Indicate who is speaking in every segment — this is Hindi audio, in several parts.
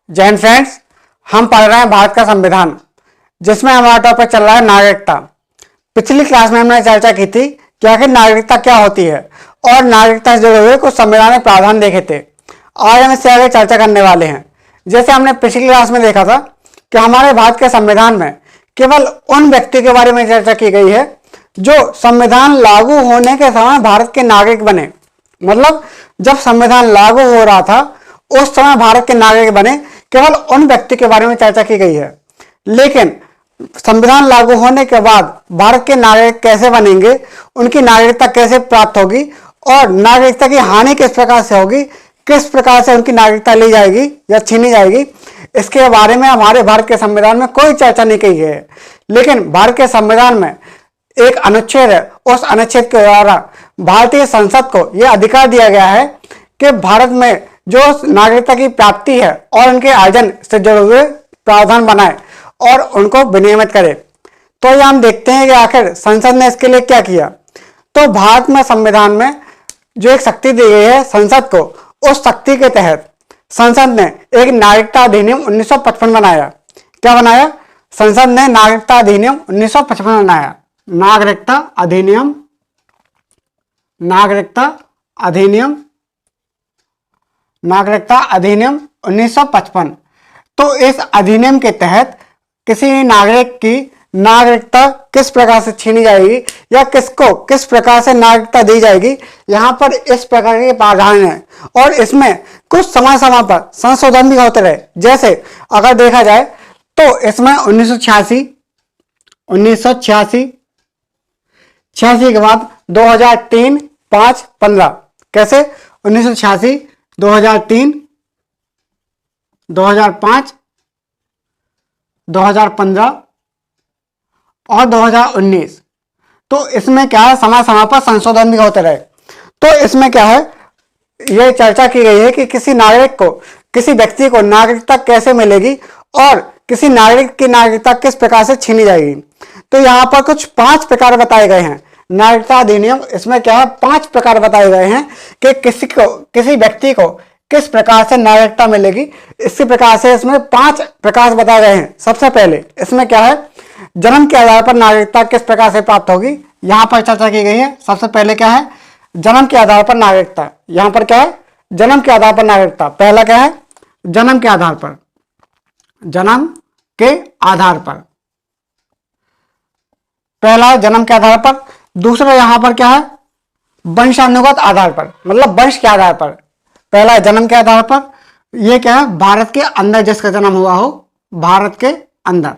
Speaker 1: जय हिंद फ्रेंड्स, हम पढ़ रहे हैं भारत का संविधान, जिसमें हमारा टॉपिक चल रहा है नागरिकता। पिछली क्लास में हमने चर्चा की थी कि आखिर नागरिकता क्या होती है और नागरिकता से जुड़े हुए कुछ संवैधानिक प्रावधान देखे थे। आज हम इससे आगे चर्चा करने वाले हैं। जैसे हमने पिछली क्लास में देखा था कि हमारे भारत के संविधान में केवल उन व्यक्ति के बारे में चर्चा की गई है जो संविधान लागू होने के समय भारत के नागरिक बने। मतलब जब संविधान लागू हो रहा था उस समय भारत के नागरिक बने, केवल उन व्यक्ति के बारे में चर्चा की गई है। लेकिन संविधान लागू होने के बाद भारत के नागरिक कैसे बनेंगे, उनकी नागरिकता कैसे प्राप्त होगी और नागरिकता की हानि किस प्रकार से होगी, किस प्रकार से उनकी नागरिकता ली जाएगी या छीनी जाएगी, इसके बारे में हमारे भारत के संविधान में कोई चर्चा नहीं की गई है। लेकिन भारत के संविधान में एक अनुच्छेद है, उस अनुच्छेद के द्वारा भारतीय संसद को यह अधिकार दिया गया है कि भारत में जो नागरिकता की प्राप्ति है और उनके अर्जन से जुड़े हुए प्रावधान बनाए और उनको विनियमित करे। तो ये हम देखते हैं कि आखिर संसद ने इसके लिए क्या किया। तो भारत में संविधान में जो एक शक्ति दी गई है संसद को, उस शक्ति के तहत संसद ने एक नागरिकता अधिनियम 1955 बनाया। क्या बनाया? संसद ने नागरिकता अधिनियम 1955 बनाया। नागरिकता अधिनियम 1955। तो इस अधिनियम के तहत किसी नागरिक की नागरिकता किस प्रकार से छीनी जाएगी या किसको किस प्रकार से नागरिकता दी जाएगी, यहाँ पर इस प्रकार के प्रावधान है और इसमें कुछ समय समय पर संशोधन भी होते रहे। जैसे अगर देखा जाए तो इसमें 1986 के बाद 2003, 5, 15 कैसे 1986, 2003, 2005, 2015 और 2019। तो इसमें क्या है, समय समय पर संशोधन भी होते रहे। तो इसमें क्या है, यह चर्चा की गई है कि किसी नागरिक को, किसी व्यक्ति को नागरिकता कैसे मिलेगी और किसी नागरिक की नागरिकता किस प्रकार से छीनी जाएगी। तो यहाँ पर कुछ 5 प्रकार बताए गए हैं नागरिकता अधिनियम। इसमें क्या है, 5 प्रकार बताए गए हैं कि किसी व्यक्ति को किस प्रकार से नागरिकता मिलेगी। इसी प्रकार से इसमें 5 प्रकार बताए गए हैं। सबसे पहले इसमें क्या है, जन्म के आधार पर नागरिकता किस प्रकार से प्राप्त होगी, यहां पर चर्चा की गई है। सबसे पहले क्या है, जन्म के आधार पर नागरिकता। यहां पर क्या है, जन्म के आधार पर नागरिकता। पहला क्या है, जन्म के आधार पर, जन्म के आधार पर, पहला जन्म के आधार पर। दूसरा यहां पर क्या है, वंशानुगत आधार पर, मतलब वंश के आधार पर। पहला जन्म के आधार पर, यह क्या है, भारत के अंदर जिसका जन्म हुआ हो, भारत के अंदर,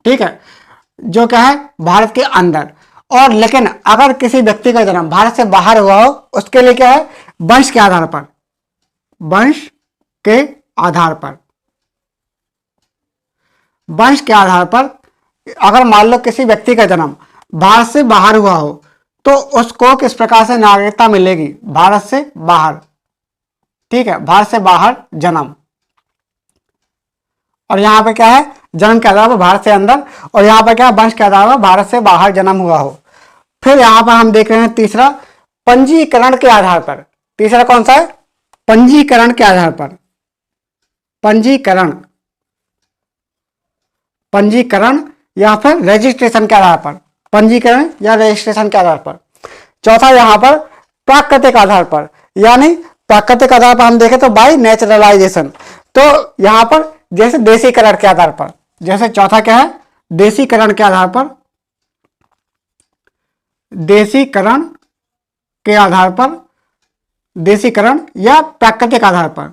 Speaker 1: ठीक है, जो क्या है भारत के अंदर। और लेकिन अगर किसी व्यक्ति का जन्म भारत से बाहर हुआ हो, उसके लिए क्या है, वंश के आधार पर, वंश के आधार पर, वंश के आधार पर। अगर मान लो किसी व्यक्ति का जन्म भारत से बाहर हुआ हो तो उसको किस प्रकार से नागरिकता मिलेगी, भारत से बाहर, ठीक है, भारत से बाहर जन्म। और यहां पे क्या है, जन्म के आधार पर भारत से अंदर, और यहां पर क्या है, वंश के आधार पर भारत से बाहर जन्म हुआ हो। फिर यहां पर हम देख रहे हैं तीसरा, पंजीकरण के आधार पर। तीसरा कौन सा है, पंजीकरण के आधार पर, पंजीकरण या फिर रजिस्ट्रेशन के आधार पर, पंजीकरण या रजिस्ट्रेशन के आधार पर। चौथा यहां पर प्राकृतिक आधार पर, यानी प्राकृतिक आधार पर हम देखें तो बाय नेचुरलाइजेशन। तो यहां पर जैसे देशीकरण के आधार पर, जैसे चौथा क्या है, देशीकरण के आधार पर, देशीकरण के आधार पर, देशीकरण या प्राकृतिक आधार पर,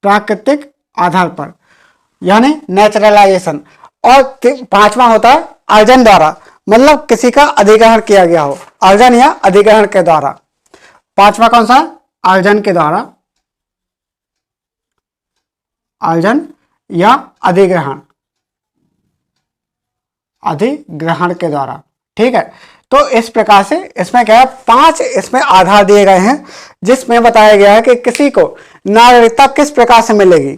Speaker 1: प्राकृतिक आधार पर यानी नेचुरलाइजेशन। और 5वां होता है अर्जन द्वारा, मतलब किसी का अधिग्रहण किया गया हो, अर्जन या अधिग्रहण के द्वारा। 5वां कौन सा, अर्जन के द्वारा, अर्जन या अधिग्रहण, अधिग्रहण के द्वारा, ठीक है। तो इस प्रकार से इसमें क्या है, 5 इसमें आधार दिए गए हैं जिसमें बताया गया है कि किसी को नागरिकता किस प्रकार से मिलेगी।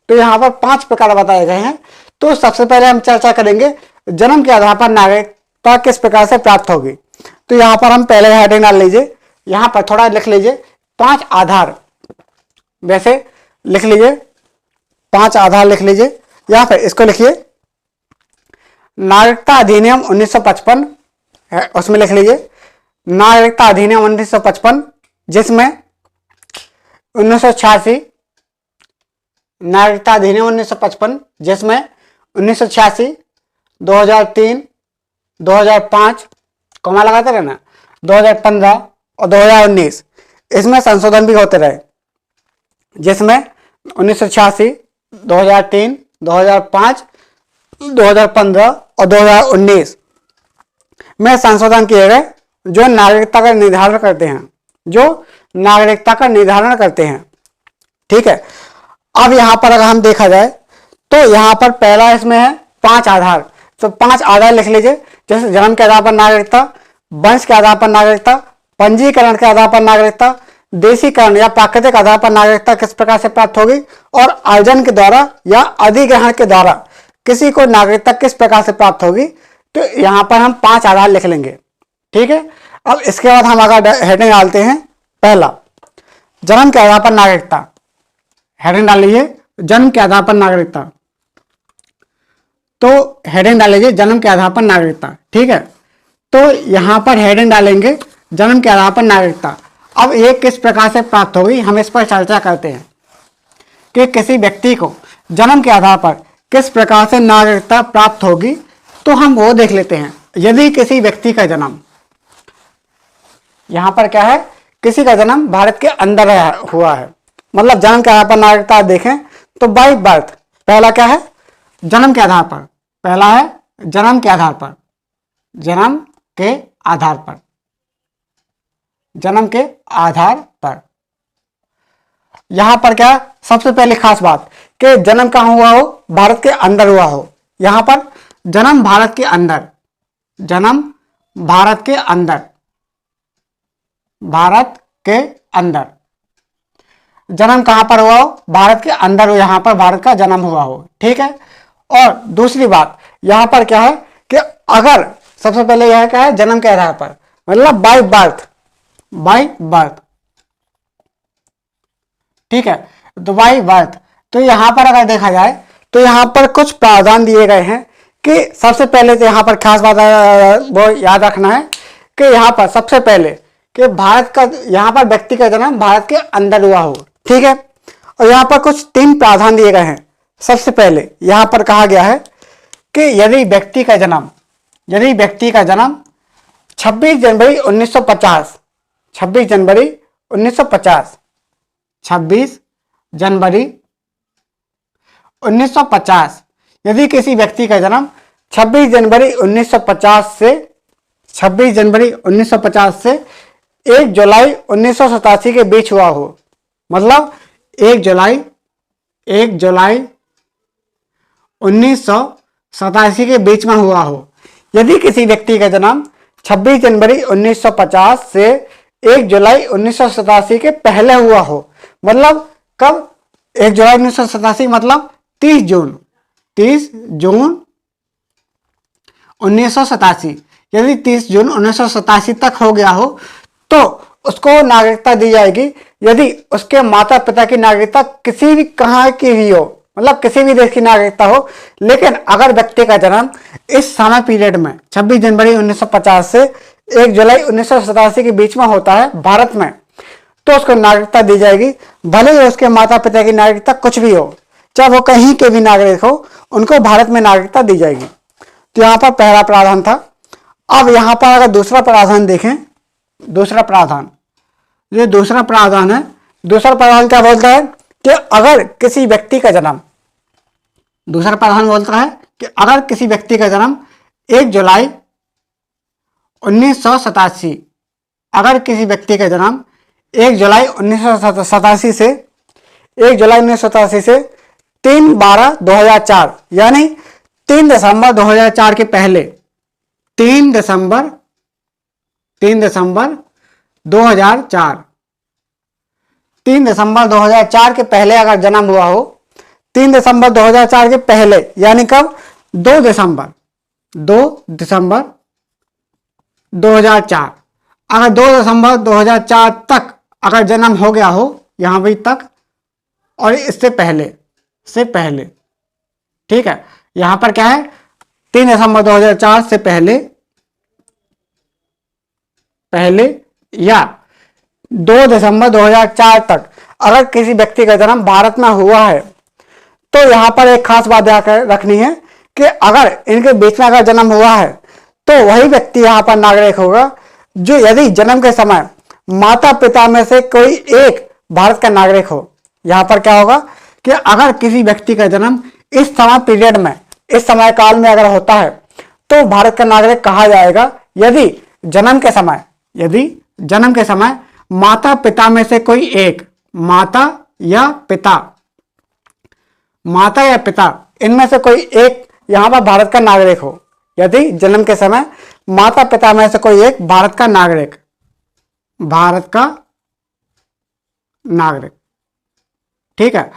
Speaker 1: तो यहाँ पर 5 प्रकार बताए गए हैं। तो सबसे पहले हम चर्चा करेंगे जन्म के आधार पर नागरिकता किस प्रकार से प्राप्त होगी। तो यहाँ पर हम पहले हेडिंग डाल लीजिए, यहाँ पर थोड़ा लिख लीजिए 5 आधार। वैसे लिख लीजिए, 5 आधार लिख लीजिए, या फिर इसको लिखिए नागरिकता अधिनियम 1955 है, उसमें लिख लीजिए नागरिकता अधिनियम 1955, जिसमें 1986 नागरिकता अधिनियम 1955, जिसमें 1986, 2003, 2005 कमा लगाते रहे ना, 2015 और 2019 इसमें संशोधन भी होते रहे, जिसमें 1986, 2003, 2005, 2015 और 2019 में संशोधन किए गए, जो नागरिकता का निर्धारण करते हैं, जो नागरिकता का निर्धारण करते हैं। ठीक है, अब यहां पर अगर हम देखा जाए तो यहां पर पहला इसमें है 5 आधार, तो 5 आधार लिख लीजिए, जैसे जन्म के आधार पर नागरिकता, वंश के आधार पर नागरिकता, पंजीकरण के आधार पर नागरिकता, देशीकरण या प्राकृतिक आधार पर नागरिकता किस प्रकार से प्राप्त होगी, और अर्जन के द्वारा या अधिग्रहण के द्वारा किसी को नागरिकता किस प्रकार से प्राप्त होगी। तो यहां पर हम 5 आधार लिख लेंगे। ठीक है, अब इसके बाद हम अगर हेडिंग डालते हैं, पहला जन्म के आधार पर नागरिकता, हेडिंग डाल लीजिए जन्म के आधार पर नागरिकता, तो हेडिंग डाल लीजिए जन्म के आधार पर नागरिकता। ठीक है, तो यहां पर हेडिंग डालेंगे जन्म के आधार पर नागरिकता। अब ये किस प्रकार से प्राप्त होगी, हम इस पर चर्चा करते हैं कि किसी व्यक्ति को जन्म के आधार पर किस प्रकार से नागरिकता प्राप्त होगी, तो हम वो देख लेते हैं। यदि किसी व्यक्ति का जन्म, यहां पर क्या है, किसी का जन्म भारत के अंदर हुआ है, मतलब जन्म के आधार पर नागरिकता देखें तो बाई बर्थ, पहला क्या है, जन्म के आधार पर, पहला है जन्म के आधार पर, जन्म के आधार पर, जन्म के आधार पर। यहां पर क्या, सबसे पहले खास बात कि जन्म कहां हुआ हो, भारत के अंदर हुआ हो। यहां पर जन्म भारत के अंदर, जन्म भारत के अंदर, भारत के अंदर, जन्म कहां पर हुआ हो, भारत के अंदर हो, यहां पर भारत का जन्म हुआ हो। ठीक है, और दूसरी बात यहां पर क्या है कि अगर सबसे पहले यह क्या है, जन्म के आधार पर, मतलब बाय बर्थ, बाय बर्थ। ठीक है, तो बाय बर्थ, तो यहां पर अगर देखा जाए तो यहां पर कुछ प्रावधान दिए गए हैं कि सबसे पहले तो यहां पर खास बात वो याद रखना है कि यहां पर सबसे पहले कि भारत का, यहां पर व्यक्ति का जन्म भारत के अंदर हुआ हो। ठीक है, और यहां पर कुछ 3 प्रावधान दिए गए हैं। सबसे पहले यहां पर कहा गया है कि यदि व्यक्ति का जन्म 26 जनवरी 1950, 26 जनवरी 1950, 26 जनवरी 1950, यदि किसी व्यक्ति का जन्म 26 जनवरी 1950 से 26 जनवरी 1950 से 1 जुलाई 1987 के बीच हुआ हो, मतलब 1 जुलाई 1987 के बीच में हुआ हो। यदि किसी व्यक्ति का जन्म 26 जनवरी 1950 से 1 जुलाई 1987 के पहले हुआ हो, मतलब कब, 1 जुलाई 1987 मतलब 30 जून 1987, यदि 30 जून 1987 तक हो गया हो तो उसको नागरिकता दी जाएगी। यदि उसके माता पिता की नागरिकता किसी भी कहाँ की भी हो, मतलब किसी भी देश की नागरिकता हो, लेकिन अगर व्यक्ति का जन्म इस समय पीरियड में 26 जनवरी 1950 से 1 जुलाई 1987 के बीच में होता है भारत में, तो उसको नागरिकता दी जाएगी, भले ही उसके माता पिता की नागरिकता कुछ भी हो, चाहे वो कहीं के भी नागरिक हो, उनको भारत में नागरिकता दी जाएगी। तो यहाँ पर पहला प्रावधान था। अब यहाँ पर अगर दूसरा प्रावधान देखें, दूसरा प्रावधान, ये दूसरा प्रावधान है। दूसरा प्रावधान क्या बोलता है कि अगर किसी व्यक्ति का जन्म, दूसरा प्रावधान बोलता है कि अगर किसी व्यक्ति का जन्म 1 जुलाई 1987, अगर किसी व्यक्ति का जन्म 1 जुलाई 1987 से 1 जुलाई 1987 से 3/12/2004 यानी 3 दिसंबर 2004 के पहले, 3 दिसंबर 2004, 3 दिसंबर 2004 के पहले अगर जन्म हुआ हो, 3 दिसंबर 2004 के पहले यानी कब, 2 दिसंबर 2004, अगर 2 दिसंबर 2004 तक अगर जन्म हो गया हो, यहां भी तक, और इससे पहले से पहले। ठीक है, यहां पर क्या है 3 दिसंबर 2004 से पहले पहले या 2 दिसंबर 2004 तक अगर किसी व्यक्ति का जन्म भारत में हुआ है तो यहां पर एक खास बात रखनी है कि अगर इनके बीच में अगर जन्म हुआ है तो वही व्यक्ति यहां पर नागरिक होगा जो यदि जन्म के समय माता पिता में से कोई एक भारत का नागरिक हो। यहां पर क्या होगा कि अगर किसी व्यक्ति का जन्म इस समय पीरियड में, इस समय काल में अगर होता है तो भारत का नागरिक कहा जाएगा यदि जन्म के समय माता पिता में से कोई एक, माता या पिता इनमें से कोई एक यहां पर भारत का नागरिक हो। यदि जन्म के समय माता पिता में से कोई एक भारत का नागरिक, ठीक है।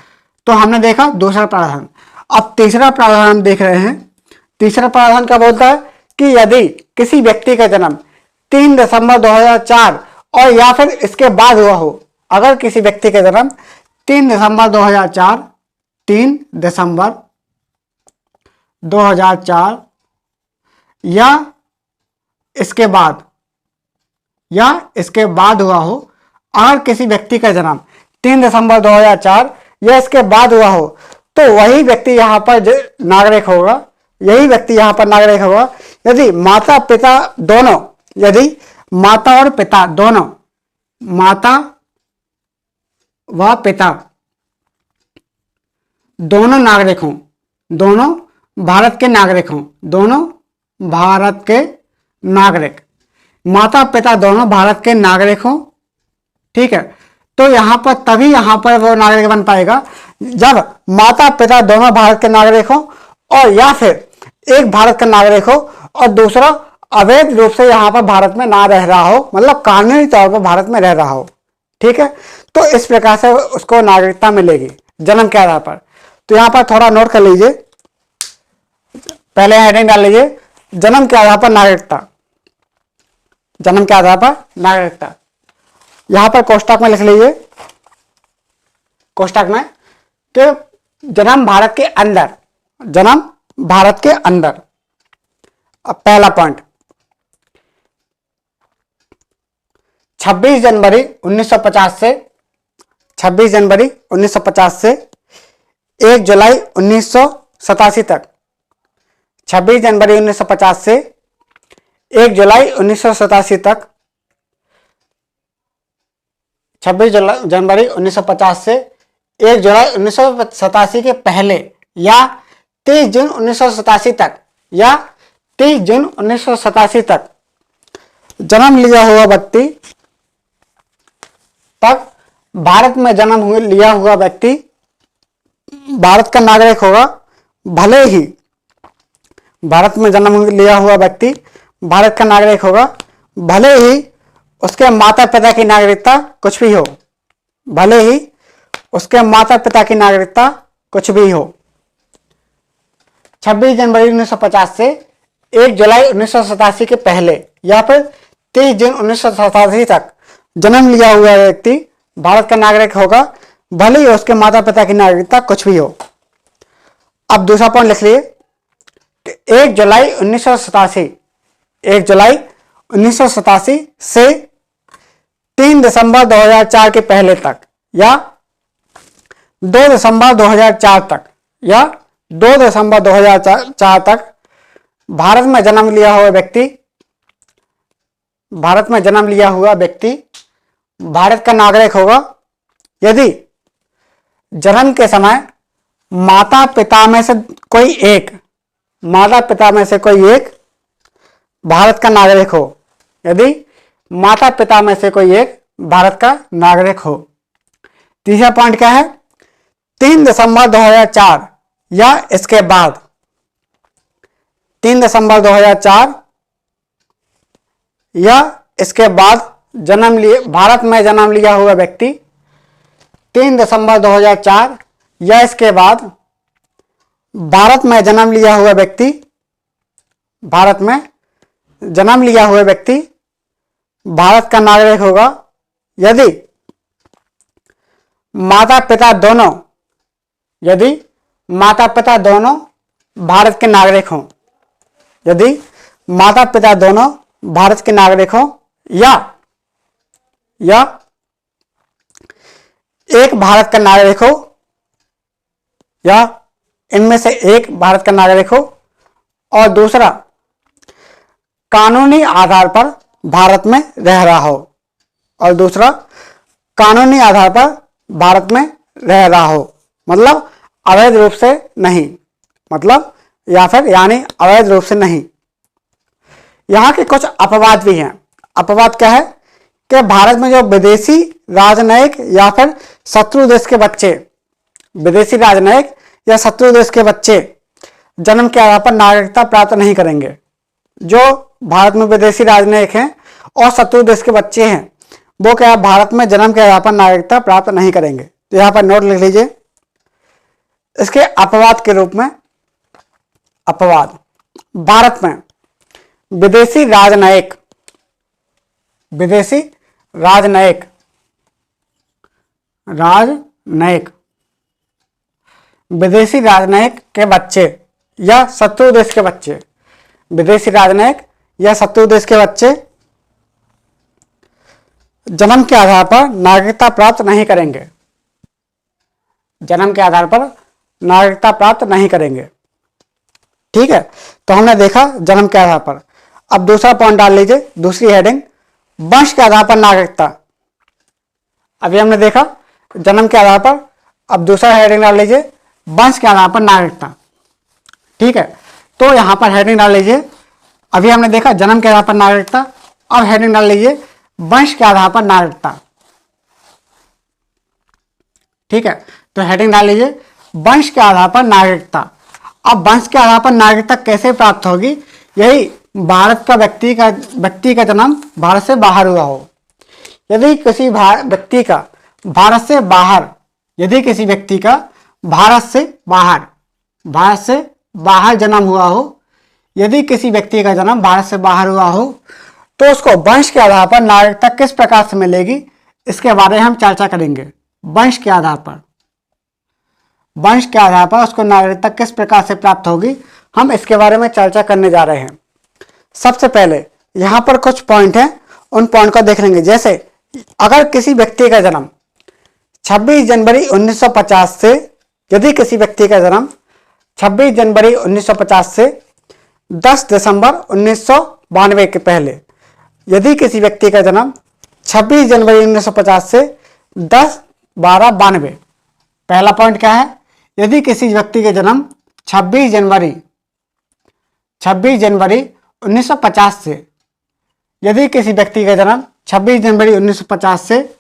Speaker 1: तो हमने देखा दूसरा प्रावधान। अब तीसरा प्रावधान हम देख रहे हैं। तीसरा प्रावधान क्या बोलता है कि यदि किसी व्यक्ति का जन्म 3 दिसंबर 2004 और या फिर इसके बाद हुआ हो, अगर किसी व्यक्ति का जन्म 3 दिसंबर 2004 या इसके बाद हुआ हो, अगर किसी व्यक्ति का जन्म 3 दिसंबर 2004 या इसके बाद हुआ हो तो वही व्यक्ति यहां पर नागरिक होगा, यदि माता पिता दोनों, यदि माता और पिता दोनों, माता व पिता दोनों नागरिक हों, दोनों भारत के नागरिक, माता पिता दोनों भारत के नागरिक हों। ठीक है, तो यहां पर तभी यहां पर वो नागरिक बन पाएगा जब माता पिता दोनों भारत के नागरिक हों और या फिर एक भारत का नागरिक हो और दूसरा अवैध रूप से यहां पर भारत में ना रह रहा हो, मतलब कानूनी तौर पर भारत में रह रहा हो। ठीक है, तो इस प्रकार से उसको नागरिकता मिलेगी जन्म के आधार पर। तो यहां पर थोड़ा नोट कर लीजिए, पहले हेडिंग डाल लीजिए, जन्म के आधार पर नागरिकता, जन्म के आधार पर नागरिकता। यहां पर कोष्टक में लिख लीजिए, कोष्टक में कि जन्म भारत के अंदर। अब पहला पॉइंट 26 जनवरी 1950 से 1 जुलाई 1987 तक, 26 जनवरी 1950 से 1 जुलाई 1987 तक, 26 जनवरी 1950 से 1 जुलाई 1987 के पहले या 30 जून 1987 तक या 30 जून 1987 तक जन्म लिया हुआ व्यक्ति तक भारत में जन्म लिया हुआ व्यक्ति भारत का नागरिक होगा। भले ही भारत में जन्म लिया हुआ व्यक्ति भारत का नागरिक होगा, भले ही उसके माता पिता की नागरिकता कुछ भी हो, भले ही उसके माता पिता की नागरिकता कुछ भी हो। 26 जनवरी 1950 से 1 जुलाई 1987 के पहले या फिर 30 जून 1987 तक जन्म लिया हुआ व्यक्ति भारत का नागरिक होगा, भले ही उसके माता पिता की नागरिकता कुछ भी हो। अब दूसरा पॉइंट लिख लिए, 1 जुलाई 1987 से 3 दिसंबर 2004 के पहले तक या 2 दिसंबर 2004 तक या 2 दिसंबर 2004 तक भारत में जन्म लिया हुआ व्यक्ति भारत का नागरिक होगा, यदि जन्म के समय माता पिता में से कोई एक भारत का नागरिक हो, यदि माता पिता में से कोई एक भारत का नागरिक हो। तीसरा पॉइंट क्या है, 3 दिसंबर 2004 या इसके बाद, 3 दिसंबर 2004 या इसके बाद भारत में जन्म लिया हुआ व्यक्ति 3 दिसंबर 2004 या इसके बाद भारत में जन्म लिया हुआ व्यक्ति भारत का नागरिक होगा, यदि माता पिता दोनों यदि माता पिता दोनों भारत के नागरिक हों, यदि माता पिता दोनों भारत के नागरिक हों, या एक भारत का नागरिक हो, या इनमें से एक भारत का नागरिक हो, और दूसरा कानूनी आधार पर भारत में रह रहा हो, और दूसरा कानूनी आधार पर भारत में रह रहा हो, मतलब अवैध रूप से नहीं, मतलब या फिर यानी अवैध रूप से नहीं। यहां के कुछ अपवाद भी हैं। अपवाद क्या है कि भारत में जो विदेशी राजनयिक या फिर शत्रु देश के बच्चे, विदेशी राजनयिक या शत्रु देश के बच्चे जन्म के आधार पर नागरिकता प्राप्त नहीं करेंगे। जो भारत में विदेशी राजनयिक हैं और शत्रु देश के बच्चे हैं, वो क्या भारत में जन्म के आधार पर नागरिकता प्राप्त नहीं करेंगे। तो यहां पर नोट लिख लीजिए इसके अपवाद के रूप में। अपवाद, भारत में विदेशी राजनयिक, विदेशी राजनयिक, राजनयिक, विदेशी राजनयिक के बच्चे या शत्रु देश के बच्चे, विदेशी राजनयिक या शत्रु देश के बच्चे जन्म के आधार पर नागरिकता प्राप्त नहीं करेंगे, जन्म के आधार पर नागरिकता प्राप्त नहीं करेंगे। ठीक है, तो हमने देखा जन्म के आधार पर। अब दूसरा पॉइंट डाल लीजिए, दूसरी हेडिंग, वंश के आधार पर नागरिकता। अभी हमने देखा जन्म के आधार पर, अब दूसरा हेडिंग डाल लीजिए, वंश के आधार पर नागरिकता। ठीक है, तो यहां पर हेडिंग डाल लीजिए, अभी हमने देखा जन्म के आधार पर नागरिकता, अब हेडिंग डाल लीजिए वंश के आधार पर नागरिकता। ठीक है, तो हेडिंग डाल लीजिए वंश के आधार पर नागरिकता। अब वंश के आधार पर नागरिकता कैसे प्राप्त होगी? यही भारत का व्यक्ति का जन्म भारत से बाहर हुआ हो। यदि किसी व्यक्ति का भारत से बाहर, यदि किसी व्यक्ति का भारत से बाहर जन्म हुआ हो, यदि किसी व्यक्ति का जन्म भारत से बाहर हुआ हो, तो उसको वंश के आधार पर नागरिकता किस प्रकार से मिलेगी, इसके बारे में हम चर्चा करेंगे। वंश के आधार पर, वंश के आधार पर उसको नागरिकता किस प्रकार से प्राप्त होगी, हम इसके बारे में चर्चा करने जा रहे हैं। सबसे पहले यहां पर कुछ पॉइंट हैं, उन पॉइंट को देख लेंगे। जैसे अगर किसी व्यक्ति का जन्म 26 जनवरी 1950 से, यदि किसी व्यक्ति का जन्म 26 जनवरी 1950 से 10 दिसंबर 1992 के पहले, यदि किसी व्यक्ति का जन्म 26 जनवरी 1950 से 10/12/92, पहला पॉइंट क्या है? यदि किसी व्यक्ति का जन्म 26 जनवरी 1950 से, यदि किसी व्यक्ति का जन्म 26 जनवरी 1950 से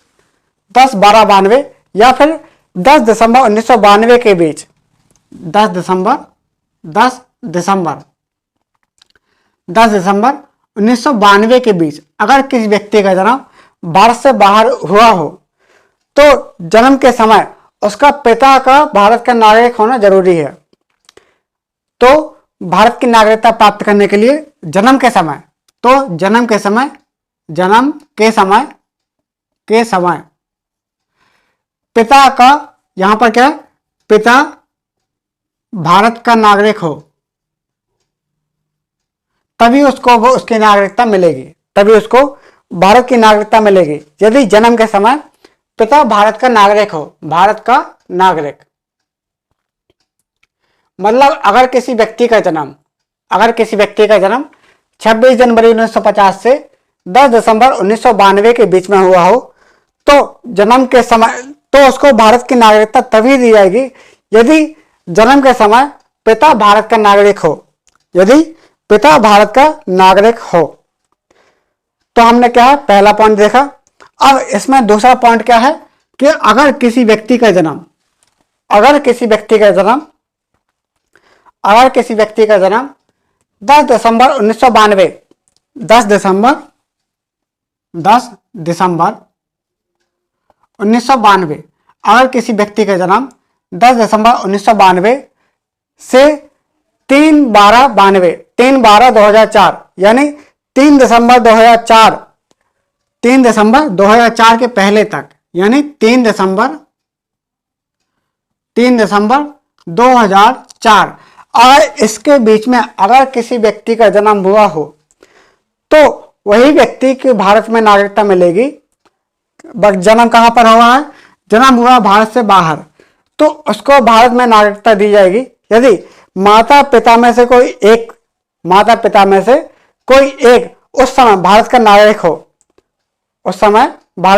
Speaker 1: 10/12/92 या फिर 10 दिसंबर 1992 के बीच, 10 दिसंबर 1992 के बीच अगर किसी व्यक्ति का जन्म भारत से बाहर हुआ हो, तो जन्म के समय उसका पिता का भारत का नागरिक होना जरूरी है। तो भारत की नागरिकता प्राप्त करने के लिए जन्म के समय पिता का, यहां पर क्या है, पिता भारत का नागरिक हो, तभी उसको वो उसकी नागरिकता मिलेगी, तभी उसको भारत की नागरिकता मिलेगी। यदि जन्म के समय पिता भारत का नागरिक हो, भारत का नागरिक, मतलब अगर किसी व्यक्ति का जन्म 26 जनवरी 1950 से 10 दिसंबर 1992 के बीच में हुआ हो, तो जन्म के समय तो उसको भारत की नागरिकता तभी दी जाएगी यदि जन्म के समय पिता भारत का नागरिक हो, यदि पिता भारत का नागरिक हो। तो हमने क्या है, पहला पॉइंट देखा। अब इसमें दूसरा पॉइंट क्या है कि अगर किसी व्यक्ति का जन्म 10 दिसंबर 1992, 10 दिसंबर 1992, अगर किसी व्यक्ति का जन्म 10 दिसंबर 1992 से 3/12/2004 यानी 3 दिसंबर 2004 के पहले तक, यानी 3 दिसंबर 2004 और इसके बीच में अगर किसी व्यक्ति का जन्म हुआ हो तो वही व्यक्ति की भारत में नागरिकता मिलेगी। बट जन्म कहां पर हुआ है? जन्म हुआ भारत से बाहर, तो उसको भारत में नागरिकता दी जाएगी यदि माता पिता में से कोई एक उस समय भारत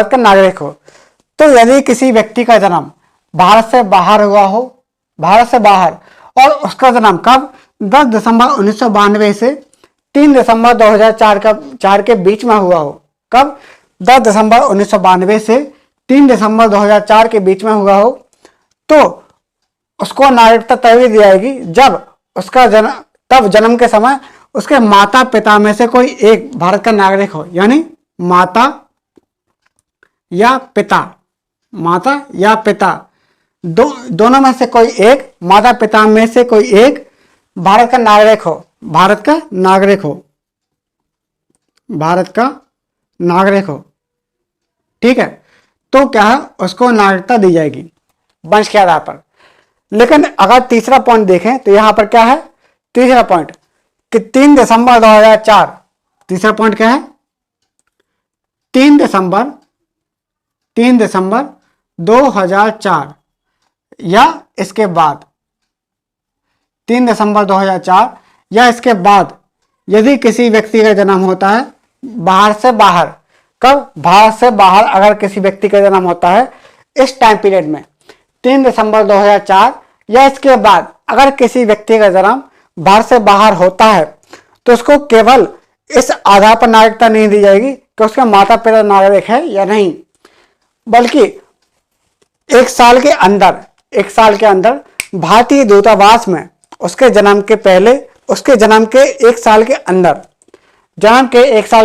Speaker 1: का नागरिक हो। तो यदि किसी व्यक्ति का जन्म भारत से बाहर हुआ हो, और उसका जन्म कब? 10 दिसंबर 1992 से 3 दिसंबर 2004 के बीच में हुआ हो। कब? 10 दिसंबर 1992 से 3 दिसंबर 2004 के बीच में हुआ हो, तो उसको नागरिकता तभी दी जाएगी जब उसका जन्म के समय उसके माता पिता में से कोई एक भारत का नागरिक हो, यानी माता या पिता दोनों में से कोई एक, माता पिता में से कोई एक भारत का नागरिक हो। ठीक है, तो क्या है, उसको नागरिकता दी जाएगी वंश के आधार पर। लेकिन अगर तीसरा पॉइंट देखें तो यहां पर क्या है? तीसरा पॉइंट कि 3 दिसंबर 2004, तीसरा पॉइंट क्या है? 3 दिसंबर 2004 या इसके बाद, 3 दिसंबर 2004 या इसके बाद यदि किसी व्यक्ति का जन्म होता है बाहर से बाहर। कब? भारत से बाहर अगर किसी व्यक्ति का जन्म होता है इस टाइम पीरियड में 3 दिसंबर 2004 या इसके बाद अगर किसी व्यक्ति का जन्म भारत से बाहर होता है तो उसको केवल इस आधार पर नागरिकता नहीं दी जाएगी कि उसके माता पिता नागरिक है या नहीं, बल्कि एक साल के अंदर भारतीय दूतावास में उसके जन्म के पहले, उसके जन्म के एक साल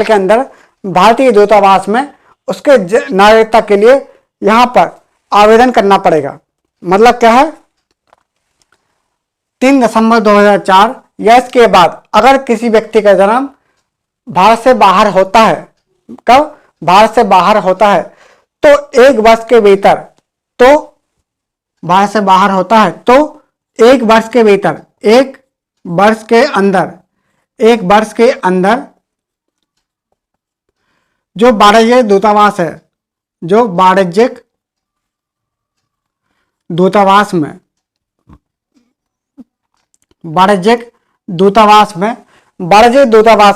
Speaker 1: के अंदर भारतीय दूतावास में उसके नागरिकता के लिए यहां पर आवेदन करना पड़ेगा। मतलब क्या है? 3 दिसंबर 2004 या इसके बाद अगर किसी व्यक्ति का जन्म भारत से बाहर होता है, कब? भारत से बाहर होता है तो एक वर्ष के भीतर, भारत से बाहर होता है तो एक वर्ष के भीतर, एक वर्ष के अंदर जो वाणिज्यिक दूतावास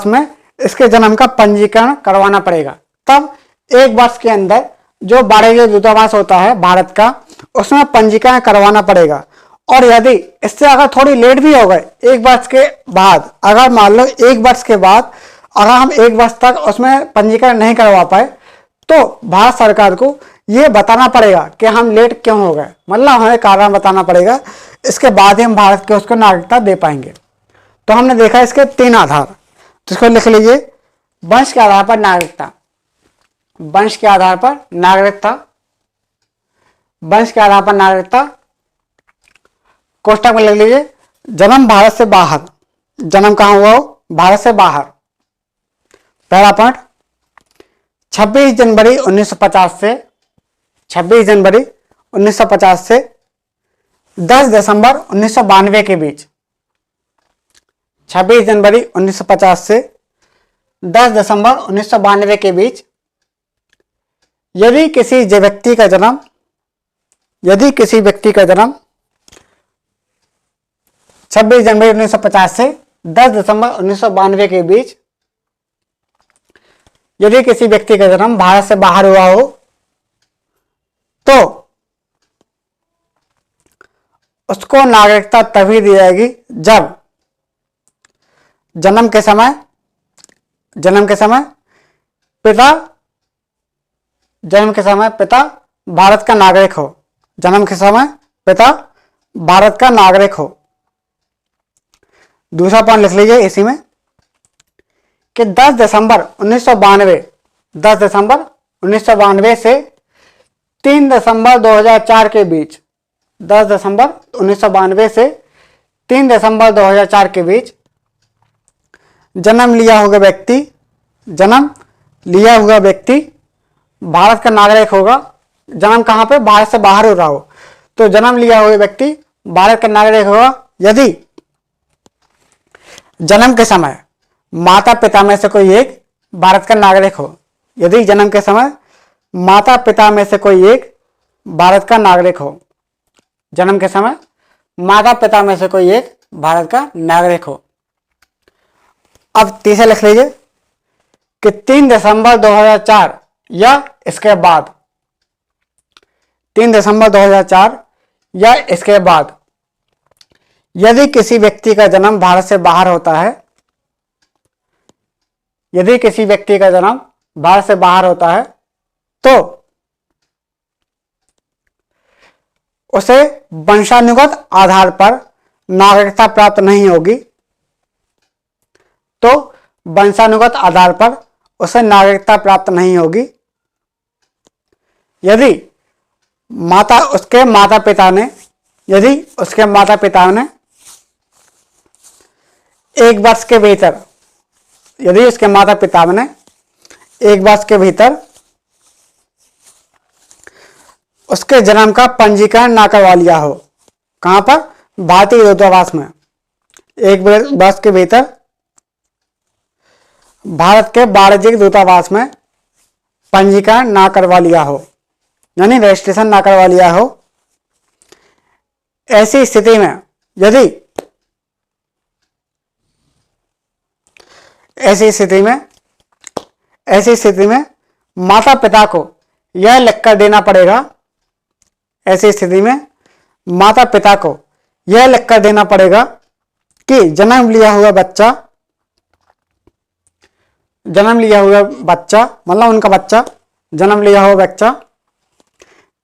Speaker 1: में इसके जन्म का पंजीकरण करवाना पड़ेगा। तब एक वर्ष के अंदर जो वाणिज्यिक दूतावास होता है भारत का, उसमें पंजीकरण करवाना पड़ेगा। और यदि इससे अगर थोड़ी लेट भी हो गए, एक वर्ष के बाद, अगर मान लो एक वर्ष के बाद अगर हम एक वर्ष तक उसमें पंजीकरण नहीं करवा पाए तो भारत सरकार को ये बताना पड़ेगा कि हम लेट क्यों हो गए, मतलब हमें कारण बताना पड़ेगा। इसके बाद ही हम भारत के उसको नागरिकता दे पाएंगे। तो हमने देखा इसके 3 आधार, तो इसको लिख लीजिए। वंश के आधार पर नागरिकता, कोष्टक में लिख लीजिए। जन्म भारत से बाहर, जन्म कहां हुआ हो? भारत से बाहर। पहला पॉइंट 26 जनवरी 1950 से 10 दिसंबर 1992 के बीच, 26 जनवरी 1950 से 10 दिसंबर 1992 के बीच यदि किसी व्यक्ति का जन्म 26 जनवरी 1950 से 10 दिसंबर 1992 के बीच यदि किसी व्यक्ति का जन्म भारत से बाहर हुआ हो तो उसको नागरिकता तभी दी जाएगी जब जन्म के समय पिता भारत का नागरिक हो। जन्म के समय पिता भारत का नागरिक हो। दूसरा पॉइंट लिख लीजिए इसी में कि 10 दिसंबर 1992 से 3 दिसंबर 2004 के बीच, 10 दिसंबर 1992 से 3 दिसंबर 2004 के बीच जन्म लिया हुआ व्यक्ति भारत का नागरिक होगा। जन्म कहां पे? भारत से बाहर हो रहा हो, तो जन्म लिया हुआ व्यक्ति भारत का नागरिक होगा यदि जन्म के समय माता पिता में से कोई एक भारत का नागरिक हो। यदि जन्म के समय माता पिता में से कोई एक भारत का नागरिक हो। जन्म के समय माता पिता में से कोई एक भारत का नागरिक हो। अब तीसरा लिख लीजिए कि 3 दिसंबर 2004 या इसके बाद, 3 दिसंबर 2004 या इसके बाद यदि किसी व्यक्ति का जन्म भारत से बाहर होता है, यदि किसी व्यक्ति का जन्म भारत से बाहर होता है तो उसे वंशानुगत आधार पर नागरिकता प्राप्त नहीं होगी। तो वंशानुगत आधार पर उसे नागरिकता प्राप्त नहीं होगी। यदि उसके माता पिता ने एक वर्ष के भीतर, यदि उसके माता पिता ने एक वर्ष के भीतर उसके जन्म का पंजीकरण ना करवा लिया हो। कहां पर? भारतीय दूतावास में। एक वर्ष के भीतर भारत के वाणिज्यिक दूतावास में पंजीकरण ना करवा लिया हो, यानी रजिस्ट्रेशन ना करवा लिया हो। ऐसी स्थिति में माता पिता को यह लिखकर देना पड़ेगा, ऐसी स्थिति में माता पिता को यह लिखकर देना पड़ेगा कि जन्म लिया हुआ बच्चा मतलब उनका बच्चा, जन्म लिया हुआ बच्चा